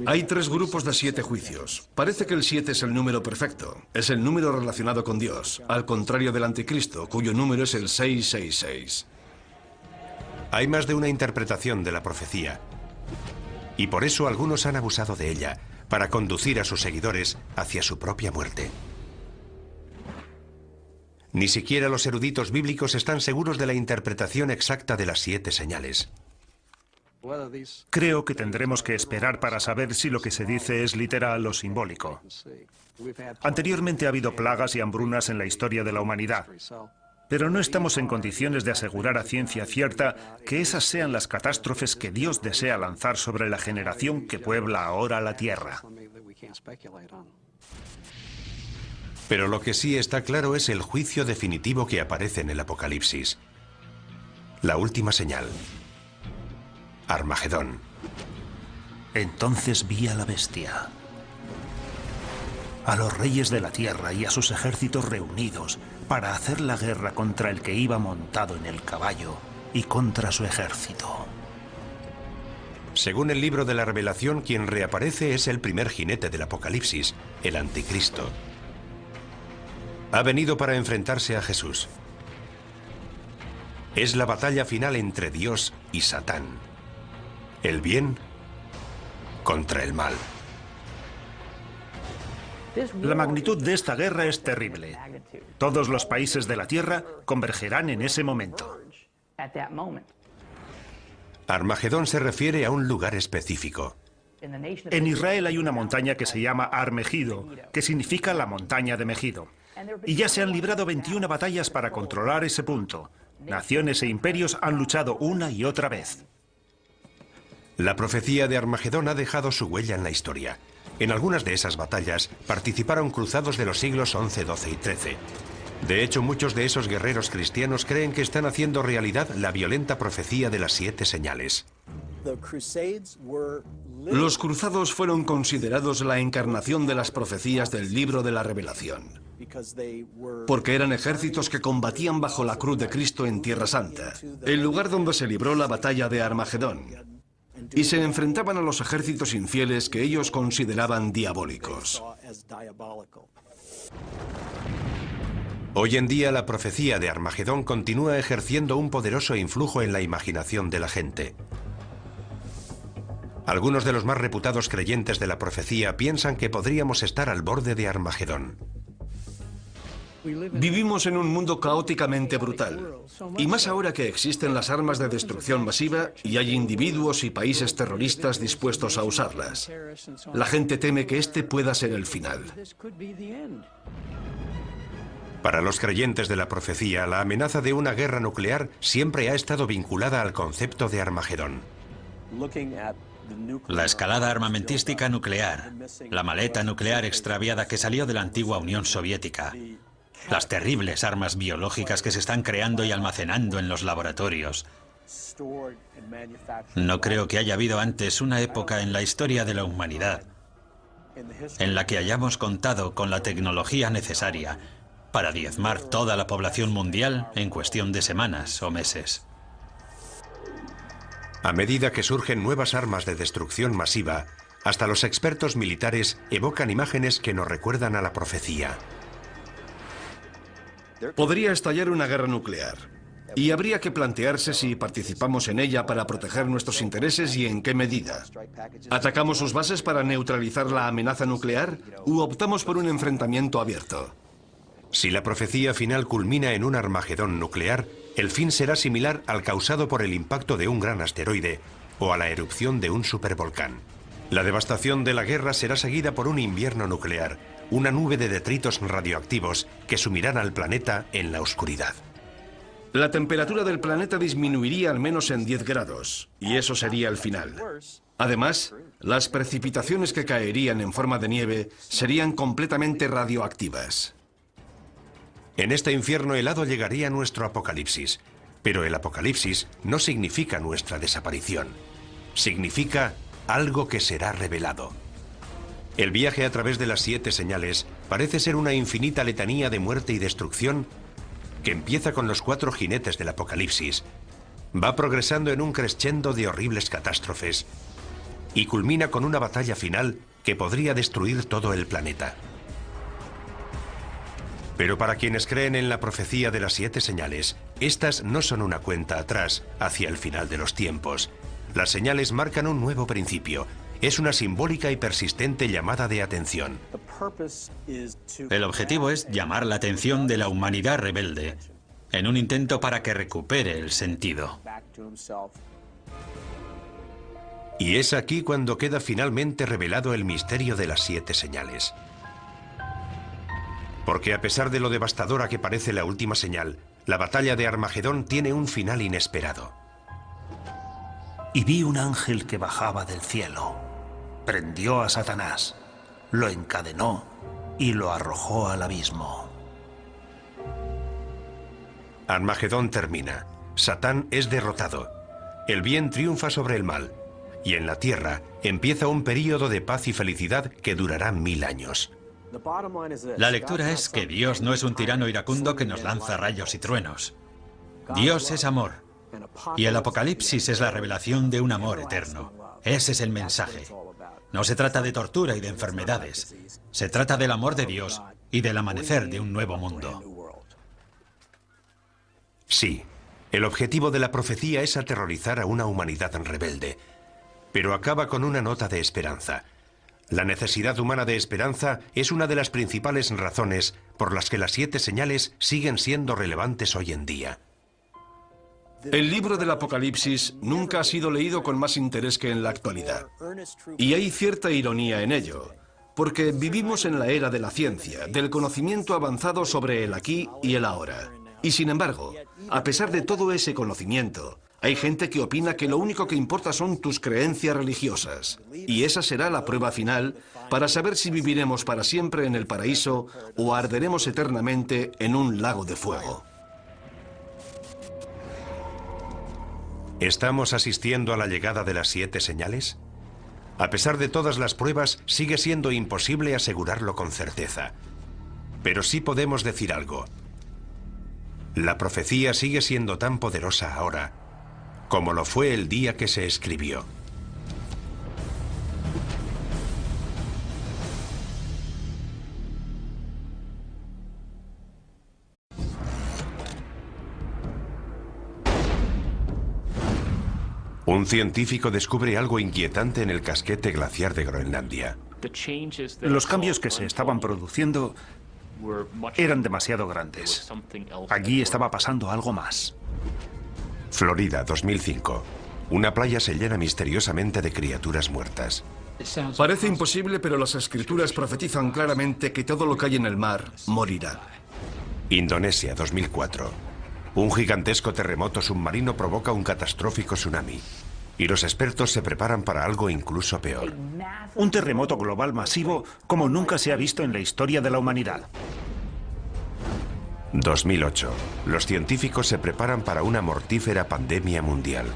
Hay 3 grupos de 7 juicios. Parece que el 7 es el número perfecto. Es el número relacionado con Dios, al contrario del anticristo, cuyo número es el 666. Hay más de una interpretación de la profecía. Y por eso algunos han abusado de ella, para conducir a sus seguidores hacia su propia muerte. Ni siquiera los eruditos bíblicos están seguros de la interpretación exacta de las 7 señales. Creo que tendremos que esperar para saber si lo que se dice es literal o simbólico. Anteriormente ha habido plagas y hambrunas en la historia de la humanidad, pero no estamos en condiciones de asegurar a ciencia cierta que esas sean las catástrofes que Dios desea lanzar sobre la generación que puebla ahora la tierra. Pero lo que sí está claro es el juicio definitivo que aparece en el Apocalipsis. La última señal. Armagedón. Entonces vi a la bestia, a los reyes de la tierra y a sus ejércitos reunidos para hacer la guerra contra el que iba montado en el caballo y contra su ejército. Según el libro de la Revelación, quien reaparece es el primer jinete del Apocalipsis, el Anticristo. Ha venido para enfrentarse a Jesús. Es la batalla final entre Dios y Satán. El bien contra el mal. La magnitud de esta guerra es terrible. Todos los países de la tierra convergerán en ese momento. Armagedón se refiere a un lugar específico. En Israel hay una montaña que se llama Har Megido, que significa la montaña de Megido. Y ya se han librado 21 batallas para controlar ese punto. Naciones e imperios han luchado una y otra vez. La profecía de Armagedón ha dejado su huella en la historia. En algunas de esas batallas participaron cruzados de los siglos XI, XII y XIII. De hecho, muchos de esos guerreros cristianos creen que están haciendo realidad la violenta profecía de las 7 señales. Los cruzados fueron considerados la encarnación de las profecías del libro de la Revelación, porque eran ejércitos que combatían bajo la cruz de Cristo en Tierra Santa, el lugar donde se libró la batalla de Armagedón, y se enfrentaban a los ejércitos infieles que ellos consideraban diabólicos. Hoy en día la profecía de Armagedón continúa ejerciendo un poderoso influjo en la imaginación de la gente. Algunos de los más reputados creyentes de la profecía piensan que podríamos estar al borde de Armagedón. Vivimos en un mundo caóticamente brutal, y más ahora que existen las armas de destrucción masiva y hay individuos y países terroristas dispuestos a usarlas. La gente teme que este pueda ser el final. Para los creyentes de la profecía, la amenaza de una guerra nuclear siempre ha estado vinculada al concepto de Armagedón. La escalada armamentística nuclear, la maleta nuclear extraviada que salió de la antigua Unión Soviética, las terribles armas biológicas que se están creando y almacenando en los laboratorios. No creo que haya habido antes una época en la historia de la humanidad en la que hayamos contado con la tecnología necesaria para diezmar toda la población mundial en cuestión de semanas o meses. A medida que surgen nuevas armas de destrucción masiva, hasta los expertos militares evocan imágenes que nos recuerdan a la profecía. Podría estallar una guerra nuclear, y habría que plantearse si participamos en ella para proteger nuestros intereses y en qué medida. ¿Atacamos sus bases para neutralizar la amenaza nuclear u optamos por un enfrentamiento abierto? Si la profecía final culmina en un Armagedón nuclear, el fin será similar al causado por el impacto de un gran asteroide o a la erupción de un supervolcán. La devastación de la guerra será seguida por un invierno nuclear, una nube de detritos radioactivos que sumirán al planeta en la oscuridad. La temperatura del planeta disminuiría al menos en 10 grados, y eso sería el final. Además, las precipitaciones que caerían en forma de nieve serían completamente radioactivas. En este infierno helado llegaría nuestro apocalipsis, pero el apocalipsis no significa nuestra desaparición. Significa algo que será revelado. El viaje a través de las 7 señales parece ser una infinita letanía de muerte y destrucción que empieza con los 4 jinetes del apocalipsis, va progresando en un crescendo de horribles catástrofes y culmina con una batalla final que podría destruir todo el planeta. Pero para quienes creen en la profecía de las 7 señales, estas no son una cuenta atrás hacia el final de los tiempos. Las señales marcan un nuevo principio. Es una simbólica y persistente llamada de atención. El objetivo es llamar la atención de la humanidad rebelde, en un intento para que recupere el sentido. Y es aquí cuando queda finalmente revelado el misterio de las 7 señales. Porque a pesar de lo devastadora que parece la última señal, la batalla de Armagedón tiene un final inesperado. Y vi un ángel que bajaba del cielo. Prendió a Satanás, lo encadenó y lo arrojó al abismo. Armagedón termina. Satán es derrotado. El bien triunfa sobre el mal. Y en la tierra empieza un período de paz y felicidad que durará 1000 años. La lectura es que Dios no es un tirano iracundo que nos lanza rayos y truenos. Dios es amor. Y el Apocalipsis es la revelación de un amor eterno. Ese es el mensaje. No se trata de tortura y de enfermedades. Se trata del amor de Dios y del amanecer de un nuevo mundo. Sí, el objetivo de la profecía es aterrorizar a una humanidad rebelde, pero acaba con una nota de esperanza. La necesidad humana de esperanza es una de las principales razones por las que las 7 señales siguen siendo relevantes hoy en día. El libro del Apocalipsis nunca ha sido leído con más interés que en la actualidad. Y hay cierta ironía en ello, porque vivimos en la era de la ciencia, del conocimiento avanzado sobre el aquí y el ahora. Y sin embargo, a pesar de todo ese conocimiento, hay gente que opina que lo único que importa son tus creencias religiosas. Y esa será la prueba final para saber si viviremos para siempre en el paraíso o arderemos eternamente en un lago de fuego. ¿Estamos asistiendo a la llegada de las 7 señales? A pesar de todas las pruebas, sigue siendo imposible asegurarlo con certeza. Pero sí podemos decir algo. La profecía sigue siendo tan poderosa ahora como lo fue el día que se escribió. Un científico descubre algo inquietante en el casquete glaciar de Groenlandia. Los cambios que se estaban produciendo eran demasiado grandes. Allí estaba pasando algo más. Florida, 2005. Una playa se llena misteriosamente de criaturas muertas. Parece imposible, pero las escrituras profetizan claramente que todo lo que hay en el mar morirá. Indonesia, 2004. Un gigantesco terremoto submarino provoca un catastrófico tsunami. Y los expertos se preparan para algo incluso peor. Un terremoto global masivo como nunca se ha visto en la historia de la humanidad. 2008. Los científicos se preparan para una mortífera pandemia mundial.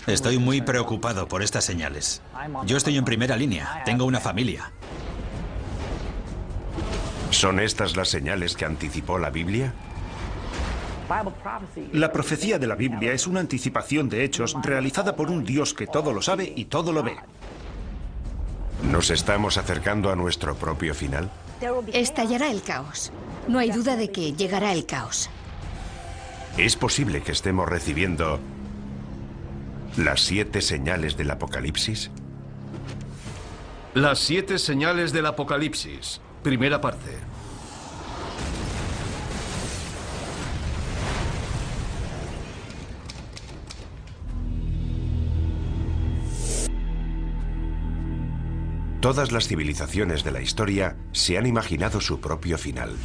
Estoy muy preocupado por estas señales. Yo estoy en primera línea. Tengo una familia. ¿Son estas las señales que anticipó la Biblia? La profecía de la Biblia es una anticipación de hechos realizada por un Dios que todo lo sabe y todo lo ve. ¿Nos estamos acercando a nuestro propio final? Estallará el caos. No hay duda de que llegará el caos. ¿Es posible que estemos recibiendo las 7 señales del Apocalipsis? Las 7 señales del Apocalipsis. Primera parte. Todas las civilizaciones de la historia se han imaginado su propio final.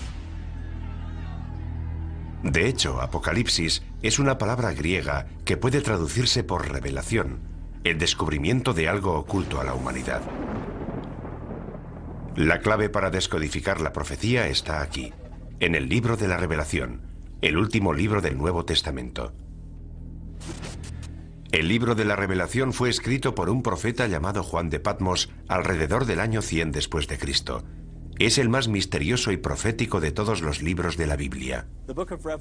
De hecho, Apocalipsis es una palabra griega que puede traducirse por revelación, el descubrimiento de algo oculto a la humanidad. La clave para descodificar la profecía está aquí, en el libro de la Revelación, el último libro del Nuevo Testamento. El libro de la Revelación fue escrito por un profeta llamado Juan de Patmos alrededor del año 100 después de Cristo. Es el más misterioso y profético de todos los libros de la Biblia.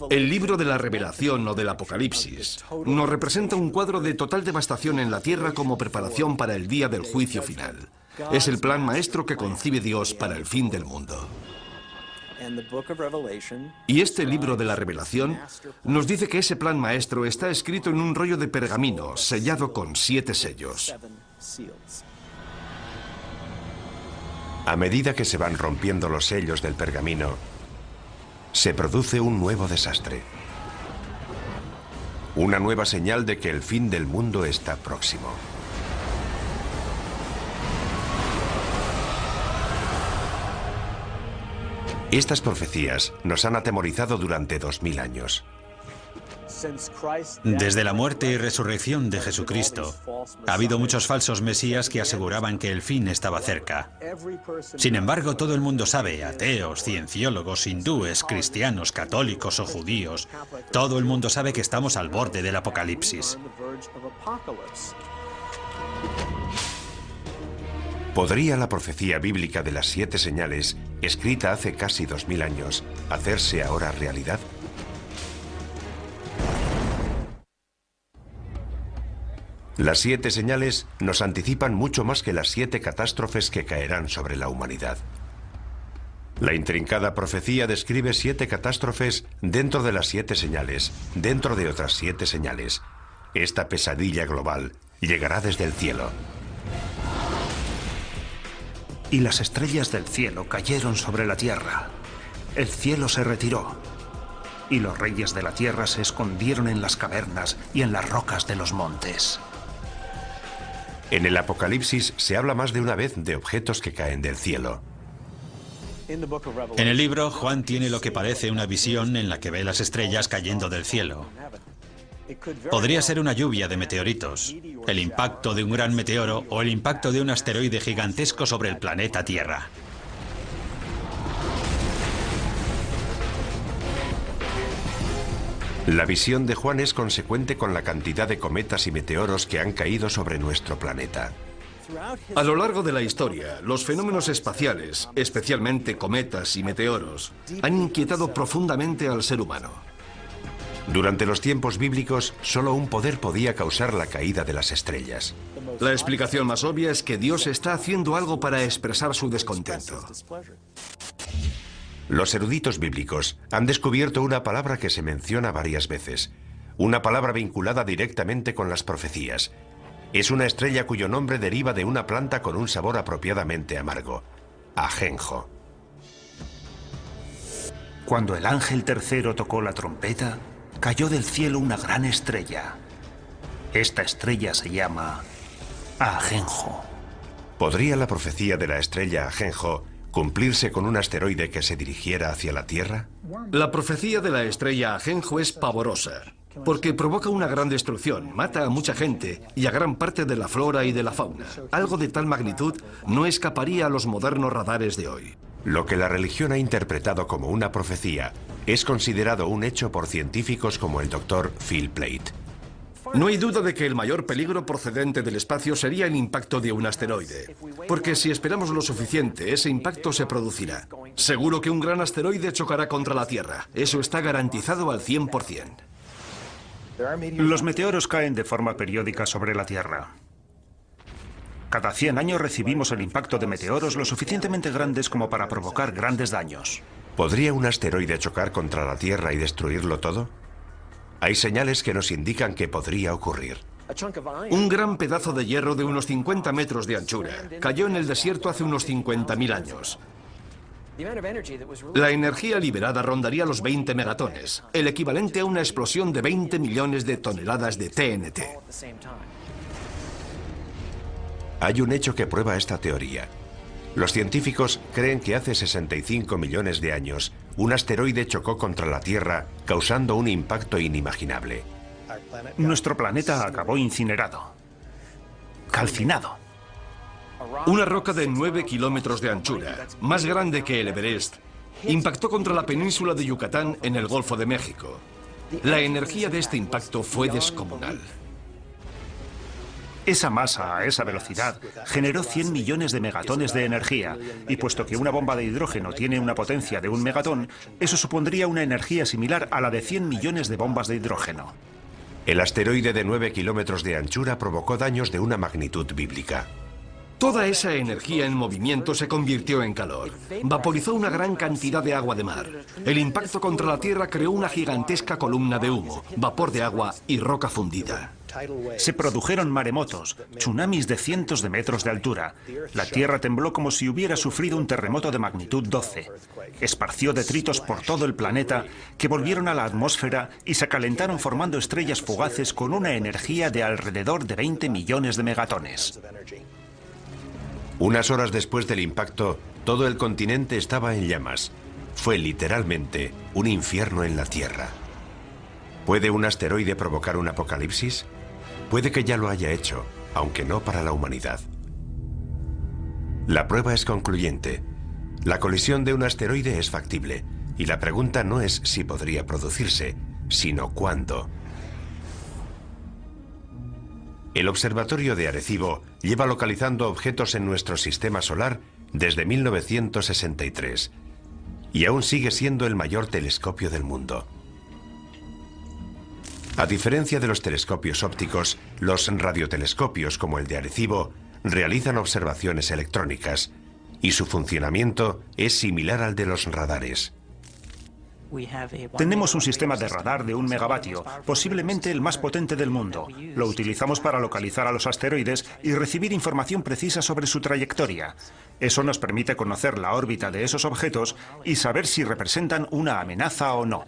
El libro de la Revelación o del Apocalipsis nos representa un cuadro de total devastación en la tierra como preparación para el día del juicio final. Es el plan maestro que concibe Dios para el fin del mundo. Y este libro de la Revelación nos dice que ese plan maestro está escrito en un rollo de pergamino sellado con 7 sellos. A medida que se van rompiendo los sellos del pergamino, se produce un nuevo desastre. Una nueva señal de que el fin del mundo está próximo. Estas profecías nos han atemorizado durante 2000 años. Desde la muerte y resurrección de Jesucristo, ha habido muchos falsos mesías que aseguraban que el fin estaba cerca. Sin embargo, todo el mundo sabe, ateos, cienciólogos, hindúes, cristianos, católicos o judíos, todo el mundo sabe que estamos al borde del Apocalipsis. ¿Podría la profecía bíblica de las 7 señales, escrita hace casi 2000 años, hacerse ahora realidad? Las 7 señales nos anticipan mucho más que las 7 catástrofes que caerán sobre la humanidad. La intrincada profecía describe 7 catástrofes dentro de las 7 señales, dentro de otras 7 señales. Esta pesadilla global llegará desde el cielo. Y las estrellas del cielo cayeron sobre la tierra. El cielo se retiró. Y los reyes de la tierra se escondieron en las cavernas y en las rocas de los montes. En el Apocalipsis se habla más de una vez de objetos que caen del cielo. En el libro, Juan tiene lo que parece una visión en la que ve las estrellas cayendo del cielo. Podría ser una lluvia de meteoritos, el impacto de un gran meteoro o el impacto de un asteroide gigantesco sobre el planeta Tierra. La visión de Juan es consecuente con la cantidad de cometas y meteoros que han caído sobre nuestro planeta. A lo largo de la historia, los fenómenos espaciales, especialmente cometas y meteoros, han inquietado profundamente al ser humano. Durante los tiempos bíblicos, solo un poder podía causar la caída de las estrellas. La explicación más obvia es que Dios está haciendo algo para expresar su descontento. Los eruditos bíblicos han descubierto una palabra que se menciona varias veces, una palabra vinculada directamente con las profecías. Es una estrella cuyo nombre deriva de una planta con un sabor apropiadamente amargo, ajenjo. Cuando el ángel tercero tocó la trompeta, cayó del cielo una gran estrella. Esta estrella se llama Ajenjo. ¿Podría la profecía de la estrella Ajenjo cumplirse con un asteroide que se dirigiera hacia la Tierra? La profecía de la estrella Ajenjo es pavorosa, porque provoca una gran destrucción, mata a mucha gente y a gran parte de la flora y de la fauna. Algo de tal magnitud no escaparía a los modernos radares de hoy. Lo que la religión ha interpretado como una profecía es considerado un hecho por científicos como el Dr. Phil Plait. No hay duda de que el mayor peligro procedente del espacio sería el impacto de un asteroide, porque si esperamos lo suficiente, ese impacto se producirá. Seguro que un gran asteroide chocará contra la Tierra. Eso está garantizado al 100%. Los meteoros caen de forma periódica sobre la Tierra. Cada 100 años recibimos el impacto de meteoros lo suficientemente grandes como para provocar grandes daños. ¿Podría un asteroide chocar contra la Tierra y destruirlo todo? Hay señales que nos indican que podría ocurrir. Un gran pedazo de hierro de unos 50 metros de anchura cayó en el desierto hace unos 50.000 años. La energía liberada rondaría los 20 megatones, el equivalente a una explosión de 20 millones de toneladas de TNT. Hay un hecho que prueba esta teoría. Los científicos creen que hace 65 millones de años, un asteroide chocó contra la Tierra, causando un impacto inimaginable. Nuestro planeta acabó incinerado, calcinado. Una roca de 9 kilómetros de anchura, más grande que el Everest, impactó contra la península de Yucatán en el Golfo de México. La energía de este impacto fue descomunal. Esa masa, a esa velocidad, generó 100 millones de megatones de energía, y puesto que una bomba de hidrógeno tiene una potencia de 1 megatón, eso supondría una energía similar a la de 100 millones de bombas de hidrógeno. El asteroide de 9 kilómetros de anchura provocó daños de una magnitud bíblica. Toda esa energía en movimiento se convirtió en calor. Vaporizó una gran cantidad de agua de mar. El impacto contra la Tierra creó una gigantesca columna de humo, vapor de agua y roca fundida. Se produjeron maremotos, tsunamis de cientos de metros de altura. La Tierra tembló como si hubiera sufrido un terremoto de magnitud 12. Esparció detritos por todo el planeta que volvieron a la atmósfera y se calentaron formando estrellas fugaces con una energía de alrededor de 20 millones de megatones. Unas horas después del impacto, todo el continente estaba en llamas. Fue literalmente un infierno en la Tierra. ¿Puede un asteroide provocar un apocalipsis? Puede que ya lo haya hecho, aunque no para la humanidad. La prueba es concluyente. La colisión de un asteroide es factible, y la pregunta no es si podría producirse, sino cuándo. El Observatorio de Arecibo lleva localizando objetos en nuestro sistema solar desde 1963, y aún sigue siendo el mayor telescopio del mundo. A diferencia de los telescopios ópticos, los radiotelescopios como el de Arecibo realizan observaciones electrónicas y su funcionamiento es similar al de los radares. Tenemos un sistema de radar de 1 megavatio, posiblemente el más potente del mundo. Lo utilizamos para localizar a los asteroides y recibir información precisa sobre su trayectoria. Eso nos permite conocer la órbita de esos objetos y saber si representan una amenaza o no.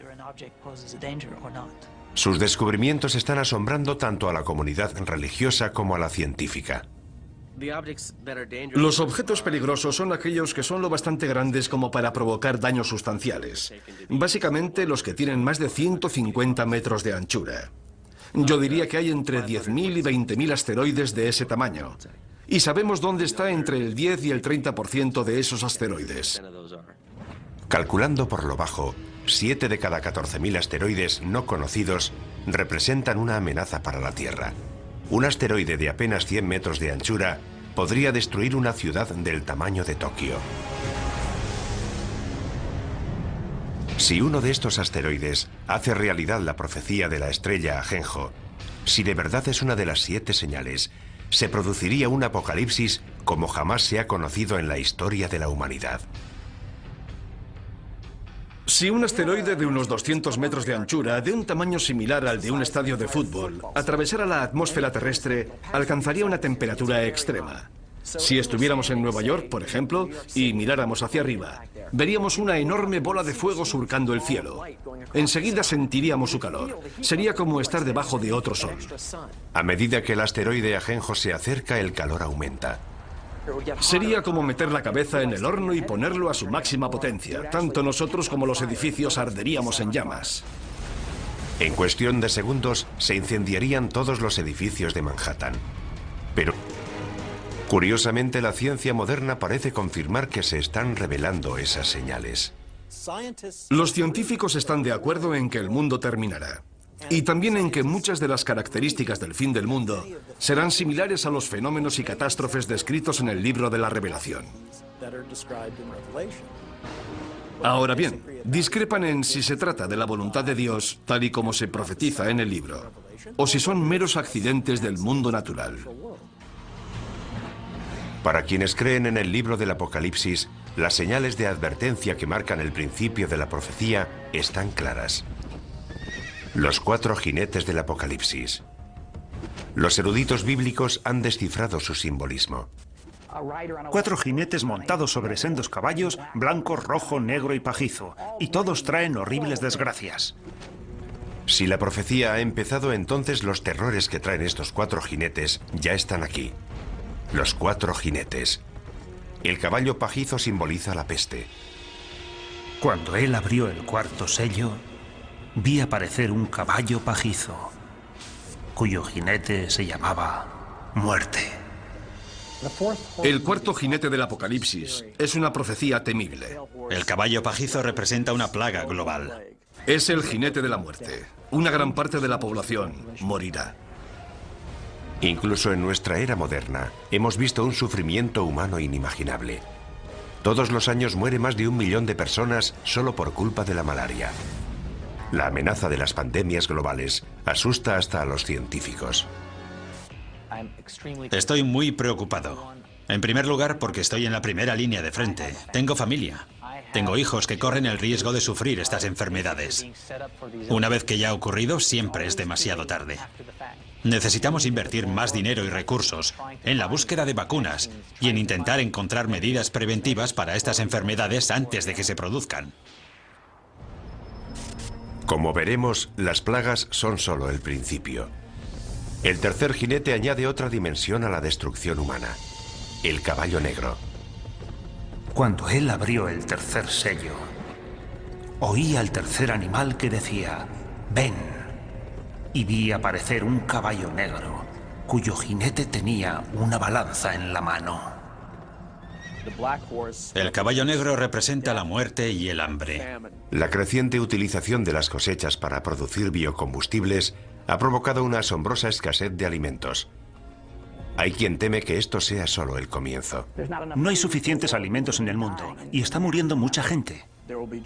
Sus descubrimientos están asombrando tanto a la comunidad religiosa como a la científica. Los objetos peligrosos son aquellos que son lo bastante grandes como para provocar daños sustanciales. Básicamente los que tienen más de 150 metros de anchura. Yo diría que hay entre 10.000 y 20.000 asteroides de ese tamaño. Y sabemos dónde está entre el 10 y el 30% de esos asteroides. Calculando por lo bajo, 7 de cada 14.000 asteroides no conocidos representan una amenaza para la Tierra. Un asteroide de apenas 100 metros de anchura podría destruir una ciudad del tamaño de Tokio. Si uno de estos asteroides hace realidad la profecía de la estrella Ajenjo, si de verdad es una de las 7 señales, se produciría un apocalipsis como jamás se ha conocido en la historia de la humanidad. Si un asteroide de unos 200 metros de anchura, de un tamaño similar al de un estadio de fútbol, atravesara la atmósfera terrestre, alcanzaría una temperatura extrema. Si estuviéramos en Nueva York, por ejemplo, y miráramos hacia arriba, veríamos una enorme bola de fuego surcando el cielo. Enseguida sentiríamos su calor. Sería como estar debajo de otro sol. A medida que el asteroide Ajenjo se acerca, el calor aumenta. Sería como meter la cabeza en el horno y ponerlo a su máxima potencia. Tanto nosotros como los edificios arderíamos en llamas. En cuestión de segundos, se incendiarían todos los edificios de Manhattan. Pero, curiosamente, la ciencia moderna parece confirmar que se están revelando esas señales. Los científicos están de acuerdo en que el mundo terminará. Y también en que muchas de las características del fin del mundo serán similares a los fenómenos y catástrofes descritos en el libro de la Revelación. Ahora bien, discrepan en si se trata de la voluntad de Dios, tal y como se profetiza en el libro, o si son meros accidentes del mundo natural. Para quienes creen en el libro del Apocalipsis, las señales de advertencia que marcan el principio de la profecía están claras. Los 4 jinetes del Apocalipsis. Los eruditos bíblicos han descifrado su simbolismo. 4 jinetes montados sobre sendos caballos, blanco, rojo, negro y pajizo, y todos traen horribles desgracias. Si la profecía ha empezado, entonces los terrores que traen estos 4 jinetes ya están aquí. Los 4 jinetes. El caballo pajizo simboliza la peste. Cuando él abrió el 4º sello, vi aparecer un caballo pajizo, cuyo jinete se llamaba Muerte. El 4.º jinete del Apocalipsis es una profecía temible. El caballo pajizo representa una plaga global. Es el jinete de la muerte. Una gran parte de la población morirá. Incluso en nuestra era moderna, hemos visto un sufrimiento humano inimaginable. Todos los años muere más de 1 millón de personas solo por culpa de la malaria. La amenaza de las pandemias globales asusta hasta a los científicos. Estoy muy preocupado. En primer lugar, porque estoy en la primera línea de frente. Tengo familia. Tengo hijos que corren el riesgo de sufrir estas enfermedades. Una vez que ya ha ocurrido, siempre es demasiado tarde. Necesitamos invertir más dinero y recursos en la búsqueda de vacunas y en intentar encontrar medidas preventivas para estas enfermedades antes de que se produzcan. Como veremos, las plagas son solo el principio. El 3er jinete añade otra dimensión a la destrucción humana. El caballo negro. Cuando él abrió el 3er sello, oí al 3er animal que decía, «Ven», y vi aparecer un caballo negro, cuyo jinete tenía una balanza en la mano. El caballo negro representa la muerte y el hambre. La creciente utilización de las cosechas para producir biocombustibles ha provocado una asombrosa escasez de alimentos. Hay quien teme que esto sea solo el comienzo. No hay suficientes alimentos en el mundo y está muriendo mucha gente.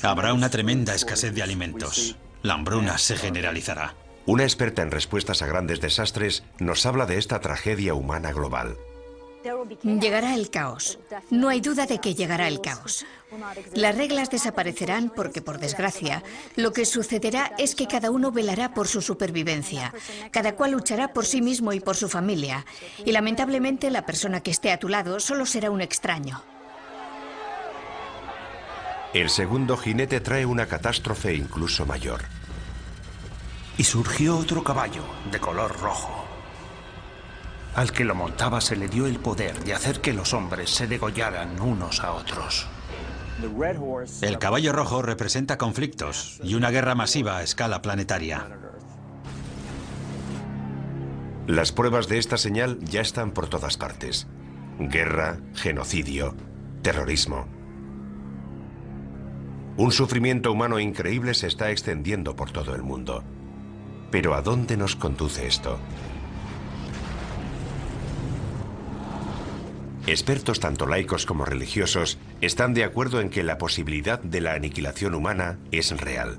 Habrá una tremenda escasez de alimentos. La hambruna se generalizará. Una experta en respuestas a grandes desastres nos habla de esta tragedia humana global. Llegará el caos. No hay duda de que llegará el caos. Las reglas desaparecerán porque, por desgracia, lo que sucederá es que cada uno velará por su supervivencia. Cada cual luchará por sí mismo y por su familia. Y lamentablemente la persona que esté a tu lado solo será un extraño. El 2.º jinete trae una catástrofe incluso mayor. Y surgió otro caballo de color rojo. Al que lo montaba se le dio el poder de hacer que los hombres se degollaran unos a otros. El caballo rojo representa conflictos y una guerra masiva a escala planetaria. Las pruebas de esta señal ya están por todas partes. Guerra, genocidio, terrorismo. Un sufrimiento humano increíble se está extendiendo por todo el mundo. Pero ¿a dónde nos conduce esto? Expertos tanto laicos como religiosos están de acuerdo en que la posibilidad de la aniquilación humana es real.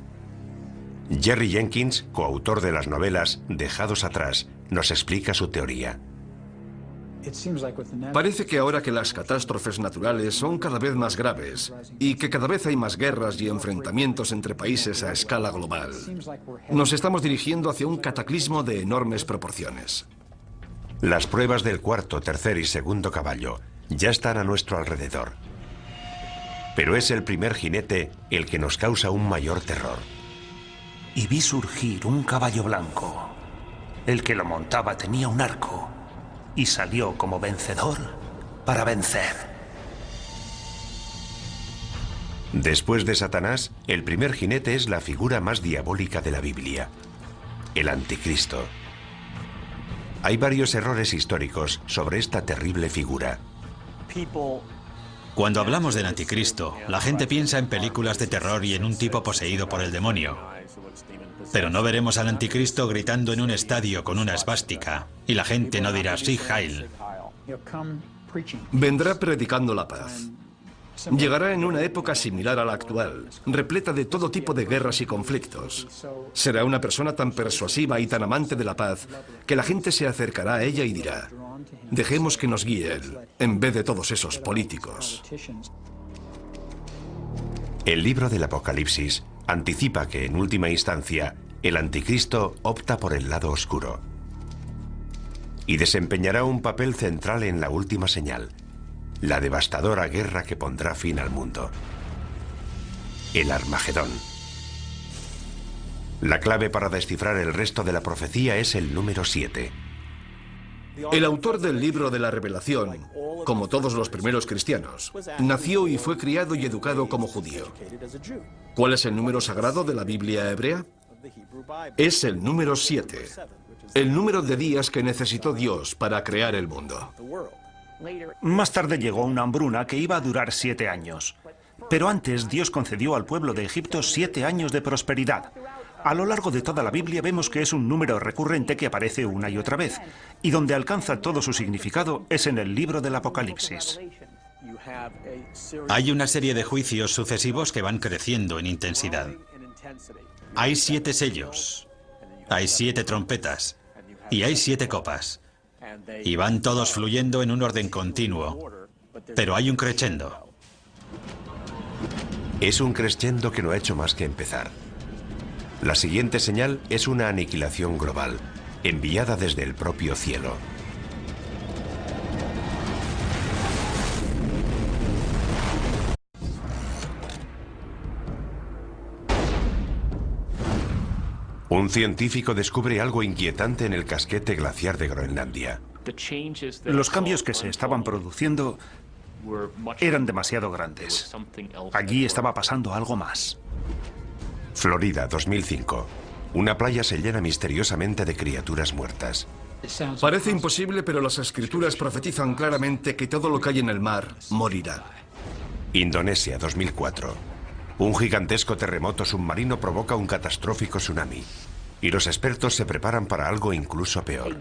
Jerry Jenkins, coautor de las novelas Dejados atrás, nos explica su teoría. Parece que ahora que las catástrofes naturales son cada vez más graves y que cada vez hay más guerras y enfrentamientos entre países a escala global, nos estamos dirigiendo hacia un cataclismo de enormes proporciones. Las pruebas del cuarto, tercer y segundo caballo ya están a nuestro alrededor. Pero es el primer jinete el que nos causa un mayor terror. Y vi surgir un caballo blanco. El que lo montaba tenía un arco y salió como vencedor para vencer. Después de Satanás, el primer jinete es la figura más diabólica de la Biblia, el Anticristo. Hay varios errores históricos sobre esta terrible figura. Cuando hablamos del Anticristo, la gente piensa en películas de terror y en un tipo poseído por el demonio. Pero no veremos al Anticristo gritando en un estadio con una esvástica, y la gente no dirá sí, Heil. Vendrá predicando la paz. Llegará en una época similar a la actual, repleta de todo tipo de guerras y conflictos. Será una persona tan persuasiva y tan amante de la paz que la gente se acercará a ella y dirá: dejemos que nos guíe él, en vez de todos esos políticos. El libro del Apocalipsis anticipa que, en última instancia, el Anticristo opta por el lado oscuro y desempeñará un papel central en la última señal, la devastadora guerra que pondrá fin al mundo. El Armagedón. La clave para descifrar el resto de la profecía es el número 7. El autor del libro de la Revelación, como todos los primeros cristianos, nació y fue criado y educado como judío. ¿Cuál es el número sagrado de la Biblia hebrea? Es el número 7, el número de días que necesitó Dios para crear el mundo. Más tarde llegó una hambruna que iba a durar 7 años. Pero antes Dios concedió al pueblo de Egipto 7 años de prosperidad. A lo largo de toda la Biblia vemos que es un número recurrente que aparece una y otra vez, y donde alcanza todo su significado es en el libro del Apocalipsis. Hay una serie de juicios sucesivos que van creciendo en intensidad. Hay 7 sellos, hay 7 trompetas y hay 7 copas. Y van todos fluyendo en un orden continuo, pero hay un crescendo. Es un crescendo que no ha hecho más que empezar. La siguiente señal es una aniquilación global, enviada desde el propio cielo. Un científico descubre algo inquietante en el casquete glaciar de Groenlandia. Los cambios que se estaban produciendo eran demasiado grandes. Allí estaba pasando algo más. Florida, 2005. Una playa se llena misteriosamente de criaturas muertas. Parece imposible, pero las escrituras profetizan claramente que todo lo que hay en el mar morirá. Indonesia, 2004. Un gigantesco terremoto submarino provoca un catastrófico tsunami. Y los expertos se preparan para algo incluso peor.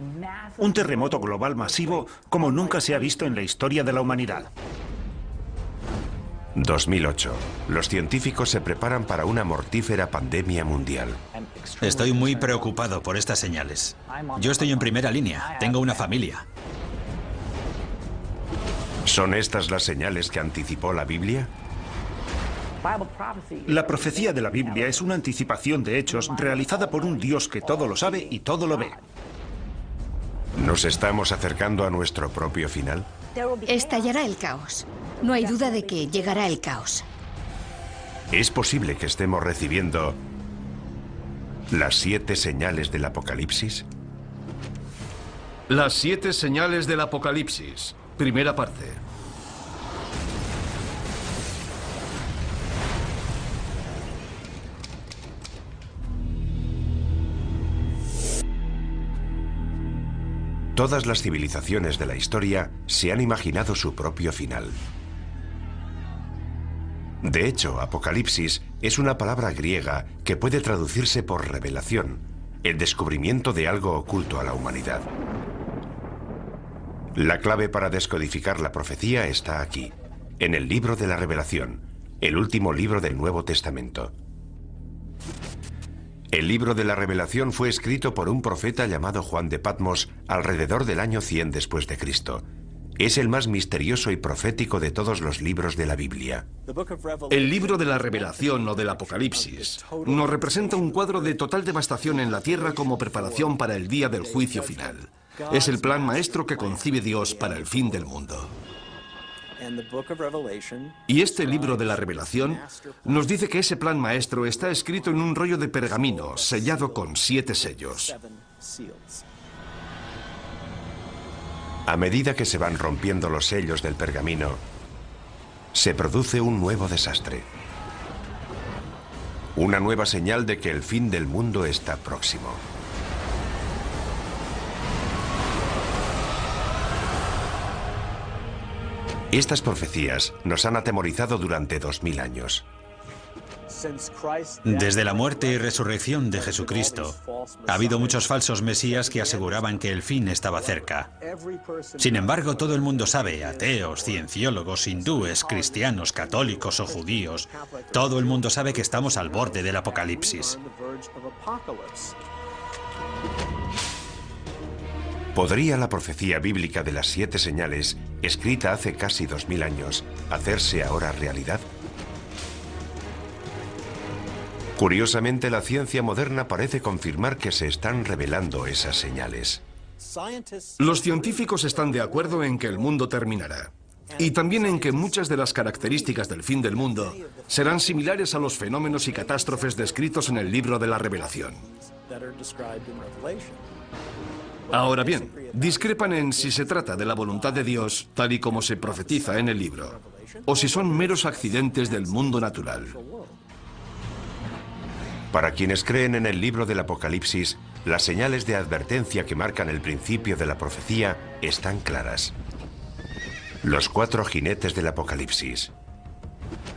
Un terremoto global masivo como nunca se ha visto en la historia de la humanidad. 2008. Los científicos se preparan para una mortífera pandemia mundial. Estoy muy preocupado por estas señales. Yo estoy en primera línea, tengo una familia. ¿Son estas las señales que anticipó la Biblia? La profecía de la Biblia es una anticipación de hechos realizada por un Dios que todo lo sabe y todo lo ve. ¿Nos estamos acercando a nuestro propio final? Estallará el caos. No hay duda de que llegará el caos. ¿Es posible que estemos recibiendo las 7 señales del Apocalipsis? Las 7 señales del Apocalipsis. Primera parte. Todas las civilizaciones de la historia se han imaginado su propio final. De hecho, Apocalipsis es una palabra griega que puede traducirse por revelación, el descubrimiento de algo oculto a la humanidad. La clave para descodificar la profecía está aquí, en el libro de la Revelación, el último libro del Nuevo Testamento. El libro de la Revelación fue escrito por un profeta llamado Juan de Patmos alrededor del año 100 después de Cristo. Es el más misterioso y profético de todos los libros de la Biblia. El libro de la Revelación o del Apocalipsis nos representa un cuadro de total devastación en la tierra como preparación para el día del juicio final. Es el plan maestro que concibe Dios para el fin del mundo. Y este libro de la Revelación nos dice que ese plan maestro está escrito en un rollo de pergamino sellado con 7 sellos. A medida que se van rompiendo los sellos del pergamino, se produce un nuevo desastre. Una nueva señal de que el fin del mundo está próximo. Estas profecías nos han atemorizado durante 2000 años. Desde la muerte y resurrección de Jesucristo, ha habido muchos falsos mesías que aseguraban que el fin estaba cerca. Sin embargo, todo el mundo sabe, ateos, cienciólogos, hindúes, cristianos, católicos o judíos, todo el mundo sabe que estamos al borde del apocalipsis. ¿Podría la profecía bíblica de las 7 señales, escrita hace casi 2000 años, hacerse ahora realidad? Curiosamente, la ciencia moderna parece confirmar que se están revelando esas señales. Los científicos están de acuerdo en que el mundo terminará. Y también en que muchas de las características del fin del mundo serán similares a los fenómenos y catástrofes descritos en el libro de la Revelación. Ahora bien, discrepan en si se trata de la voluntad de Dios, tal y como se profetiza en el libro, o si son meros accidentes del mundo natural. Para quienes creen en el libro del Apocalipsis, las señales de advertencia que marcan el principio de la profecía están claras. Los 4 jinetes del Apocalipsis.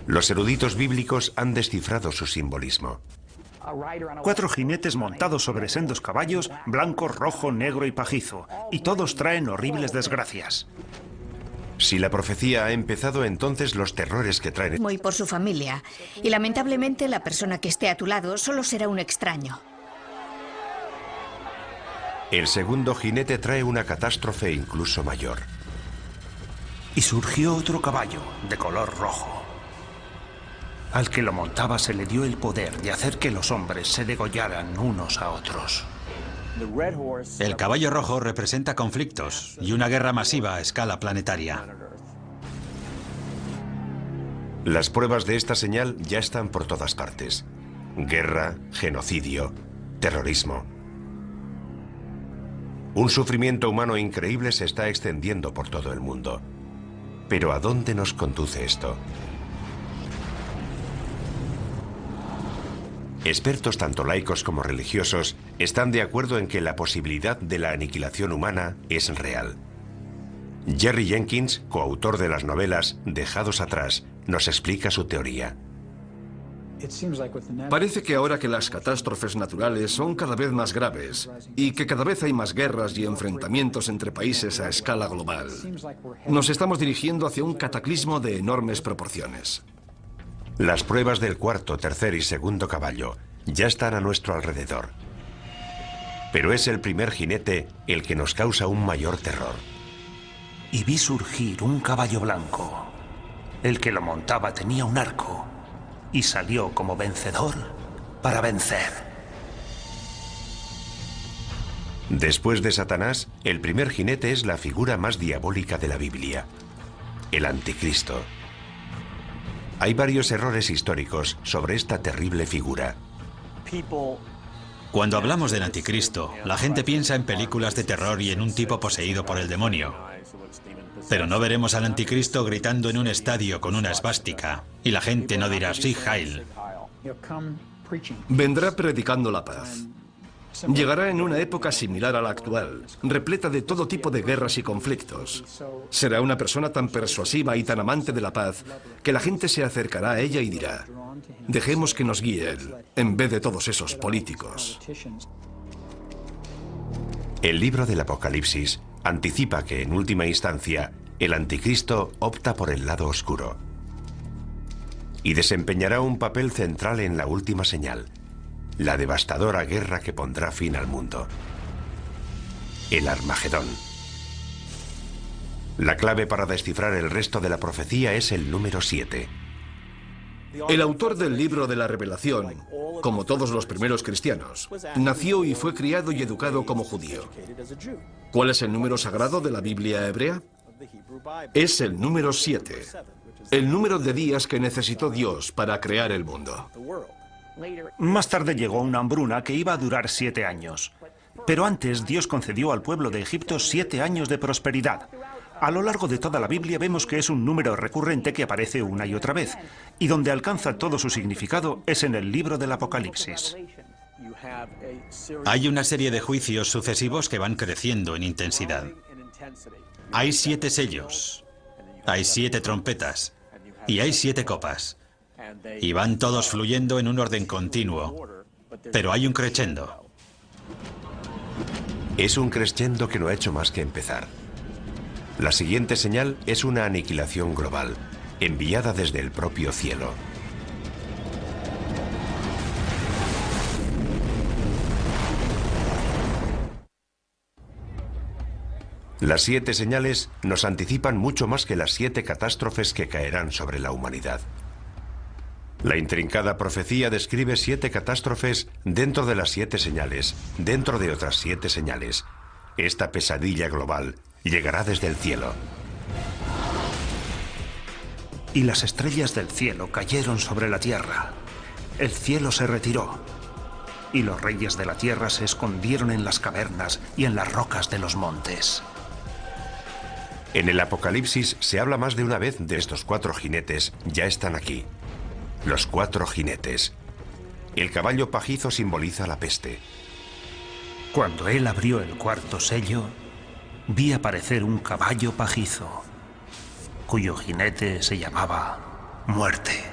Los eruditos bíblicos han descifrado su simbolismo. 4 jinetes montados sobre sendos caballos, blanco, rojo, negro y pajizo, y todos traen horribles desgracias. Si la profecía ha empezado, entonces los terrores que traen... Y por su familia. Y lamentablemente la persona que esté a tu lado solo será un extraño. El segundo jinete trae una catástrofe incluso mayor. Y surgió otro caballo, de color rojo. Al que lo montaba se le dio el poder de hacer que los hombres se degollaran unos a otros. El caballo rojo representa conflictos y una guerra masiva a escala planetaria. Las pruebas de esta señal ya están por todas partes. Guerra, genocidio, terrorismo. Un sufrimiento humano increíble se está extendiendo por todo el mundo. Pero ¿a dónde nos conduce esto? Expertos tanto laicos como religiosos están de acuerdo en que la posibilidad de la aniquilación humana es real. Jerry Jenkins, coautor de las novelas Dejados atrás, nos explica su teoría. Parece que ahora que las catástrofes naturales son cada vez más graves y que cada vez hay más guerras y enfrentamientos entre países a escala global, nos estamos dirigiendo hacia un cataclismo de enormes proporciones. Las pruebas del cuarto, tercer y segundo caballo ya están a nuestro alrededor. Pero es el primer jinete el que nos causa un mayor terror. Y vi surgir un caballo blanco. El que lo montaba tenía un arco y salió como vencedor para vencer. Después de Satanás, el primer jinete es la figura más diabólica de la Biblia, el Anticristo. Hay varios errores históricos sobre esta terrible figura. Cuando hablamos del Anticristo, la gente piensa en películas de terror y en un tipo poseído por el demonio. Pero no veremos al Anticristo gritando en un estadio con una esvástica, y la gente no dirá "Sí, Heil". Vendrá predicando la paz. Llegará en una época similar a la actual, repleta de todo tipo de guerras y conflictos. Será una persona tan persuasiva y tan amante de la paz que la gente se acercará a ella y dirá: dejemos que nos guíe él, en vez de todos esos políticos. El libro del Apocalipsis anticipa que, en última instancia, el Anticristo opta por el lado oscuro y desempeñará un papel central en la última señal, la devastadora guerra que pondrá fin al mundo. El Armagedón. La clave para descifrar el resto de la profecía es el número 7. El autor del libro de la Revelación, como todos los primeros cristianos, nació y fue criado y educado como judío. ¿Cuál es el número sagrado de la Biblia hebrea? Es el número 7, el número de días que necesitó Dios para crear el mundo. Más tarde llegó una hambruna que iba a durar 7 años. Pero antes Dios concedió al pueblo de Egipto 7 años de prosperidad. A lo largo de toda la Biblia vemos que es un número recurrente que aparece una y otra vez, y donde alcanza todo su significado es en el libro del Apocalipsis. Hay una serie de juicios sucesivos que van creciendo en intensidad. Hay 7 sellos, hay 7 trompetas y hay 7 copas. Y van todos fluyendo en un orden continuo, pero hay un crescendo. Es un crescendo que no ha hecho más que empezar. La siguiente señal es una aniquilación global, enviada desde el propio cielo. Las 7 señales nos anticipan mucho más que las 7 catástrofes que caerán sobre la humanidad. La intrincada profecía describe 7 catástrofes dentro de las 7 señales, dentro de otras 7 señales. Esta pesadilla global llegará desde el cielo. Y las estrellas del cielo cayeron sobre la tierra. El cielo se retiró. Y los reyes de la tierra se escondieron en las cavernas y en las rocas de los montes. En el Apocalipsis se habla más de una vez de estos 4 jinetes, ya están aquí. Los 4 jinetes. El caballo pajizo simboliza la peste. Cuando él abrió el 4º sello, vi aparecer un caballo pajizo, cuyo jinete se llamaba Muerte.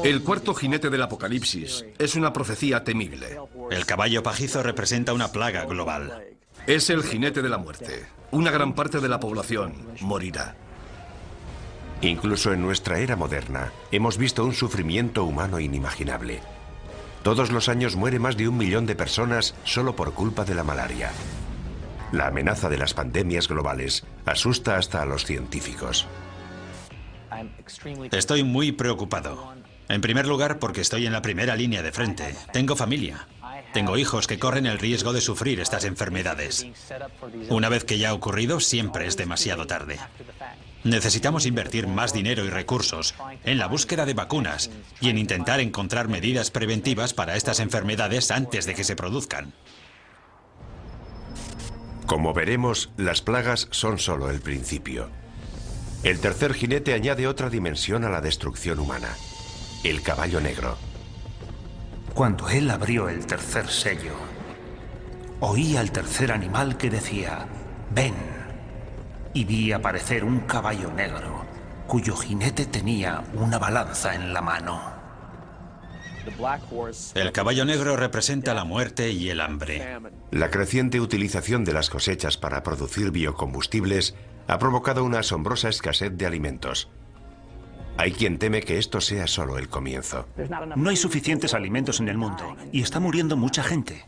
El 4º jinete del Apocalipsis es una profecía temible. El caballo pajizo representa una plaga global. Es el jinete de la muerte. Una gran parte de la población morirá. Incluso en nuestra era moderna, hemos visto un sufrimiento humano inimaginable. Todos los años muere más de 1 millón de personas solo por culpa de la malaria. La amenaza de las pandemias globales asusta hasta a los científicos. Estoy muy preocupado. En primer lugar, porque estoy en la primera línea de frente. Tengo familia. Tengo hijos que corren el riesgo de sufrir estas enfermedades. Una vez que ya ha ocurrido, siempre es demasiado tarde. Necesitamos invertir más dinero y recursos en la búsqueda de vacunas y en intentar encontrar medidas preventivas para estas enfermedades antes de que se produzcan. Como veremos, las plagas son solo el principio. El 3er jinete añade otra dimensión a la destrucción humana: el caballo negro. Cuando él abrió el 3er sello, oí al 3er animal que decía: «Ven». Y vi aparecer un caballo negro, cuyo jinete tenía una balanza en la mano. El caballo negro representa la muerte y el hambre. La creciente utilización de las cosechas para producir biocombustibles ha provocado una asombrosa escasez de alimentos. Hay quien teme que esto sea solo el comienzo. No hay suficientes alimentos en el mundo y está muriendo mucha gente.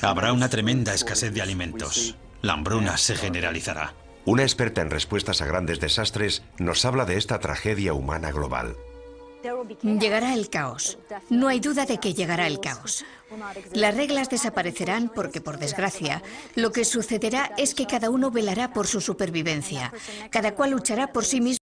Habrá una tremenda escasez de alimentos. La hambruna se generalizará. Una experta en respuestas a grandes desastres nos habla de esta tragedia humana global. Llegará el caos. No hay duda de que llegará el caos. Las reglas desaparecerán porque, por desgracia, lo que sucederá es que cada uno velará por su supervivencia. Cada cual luchará por sí mismo.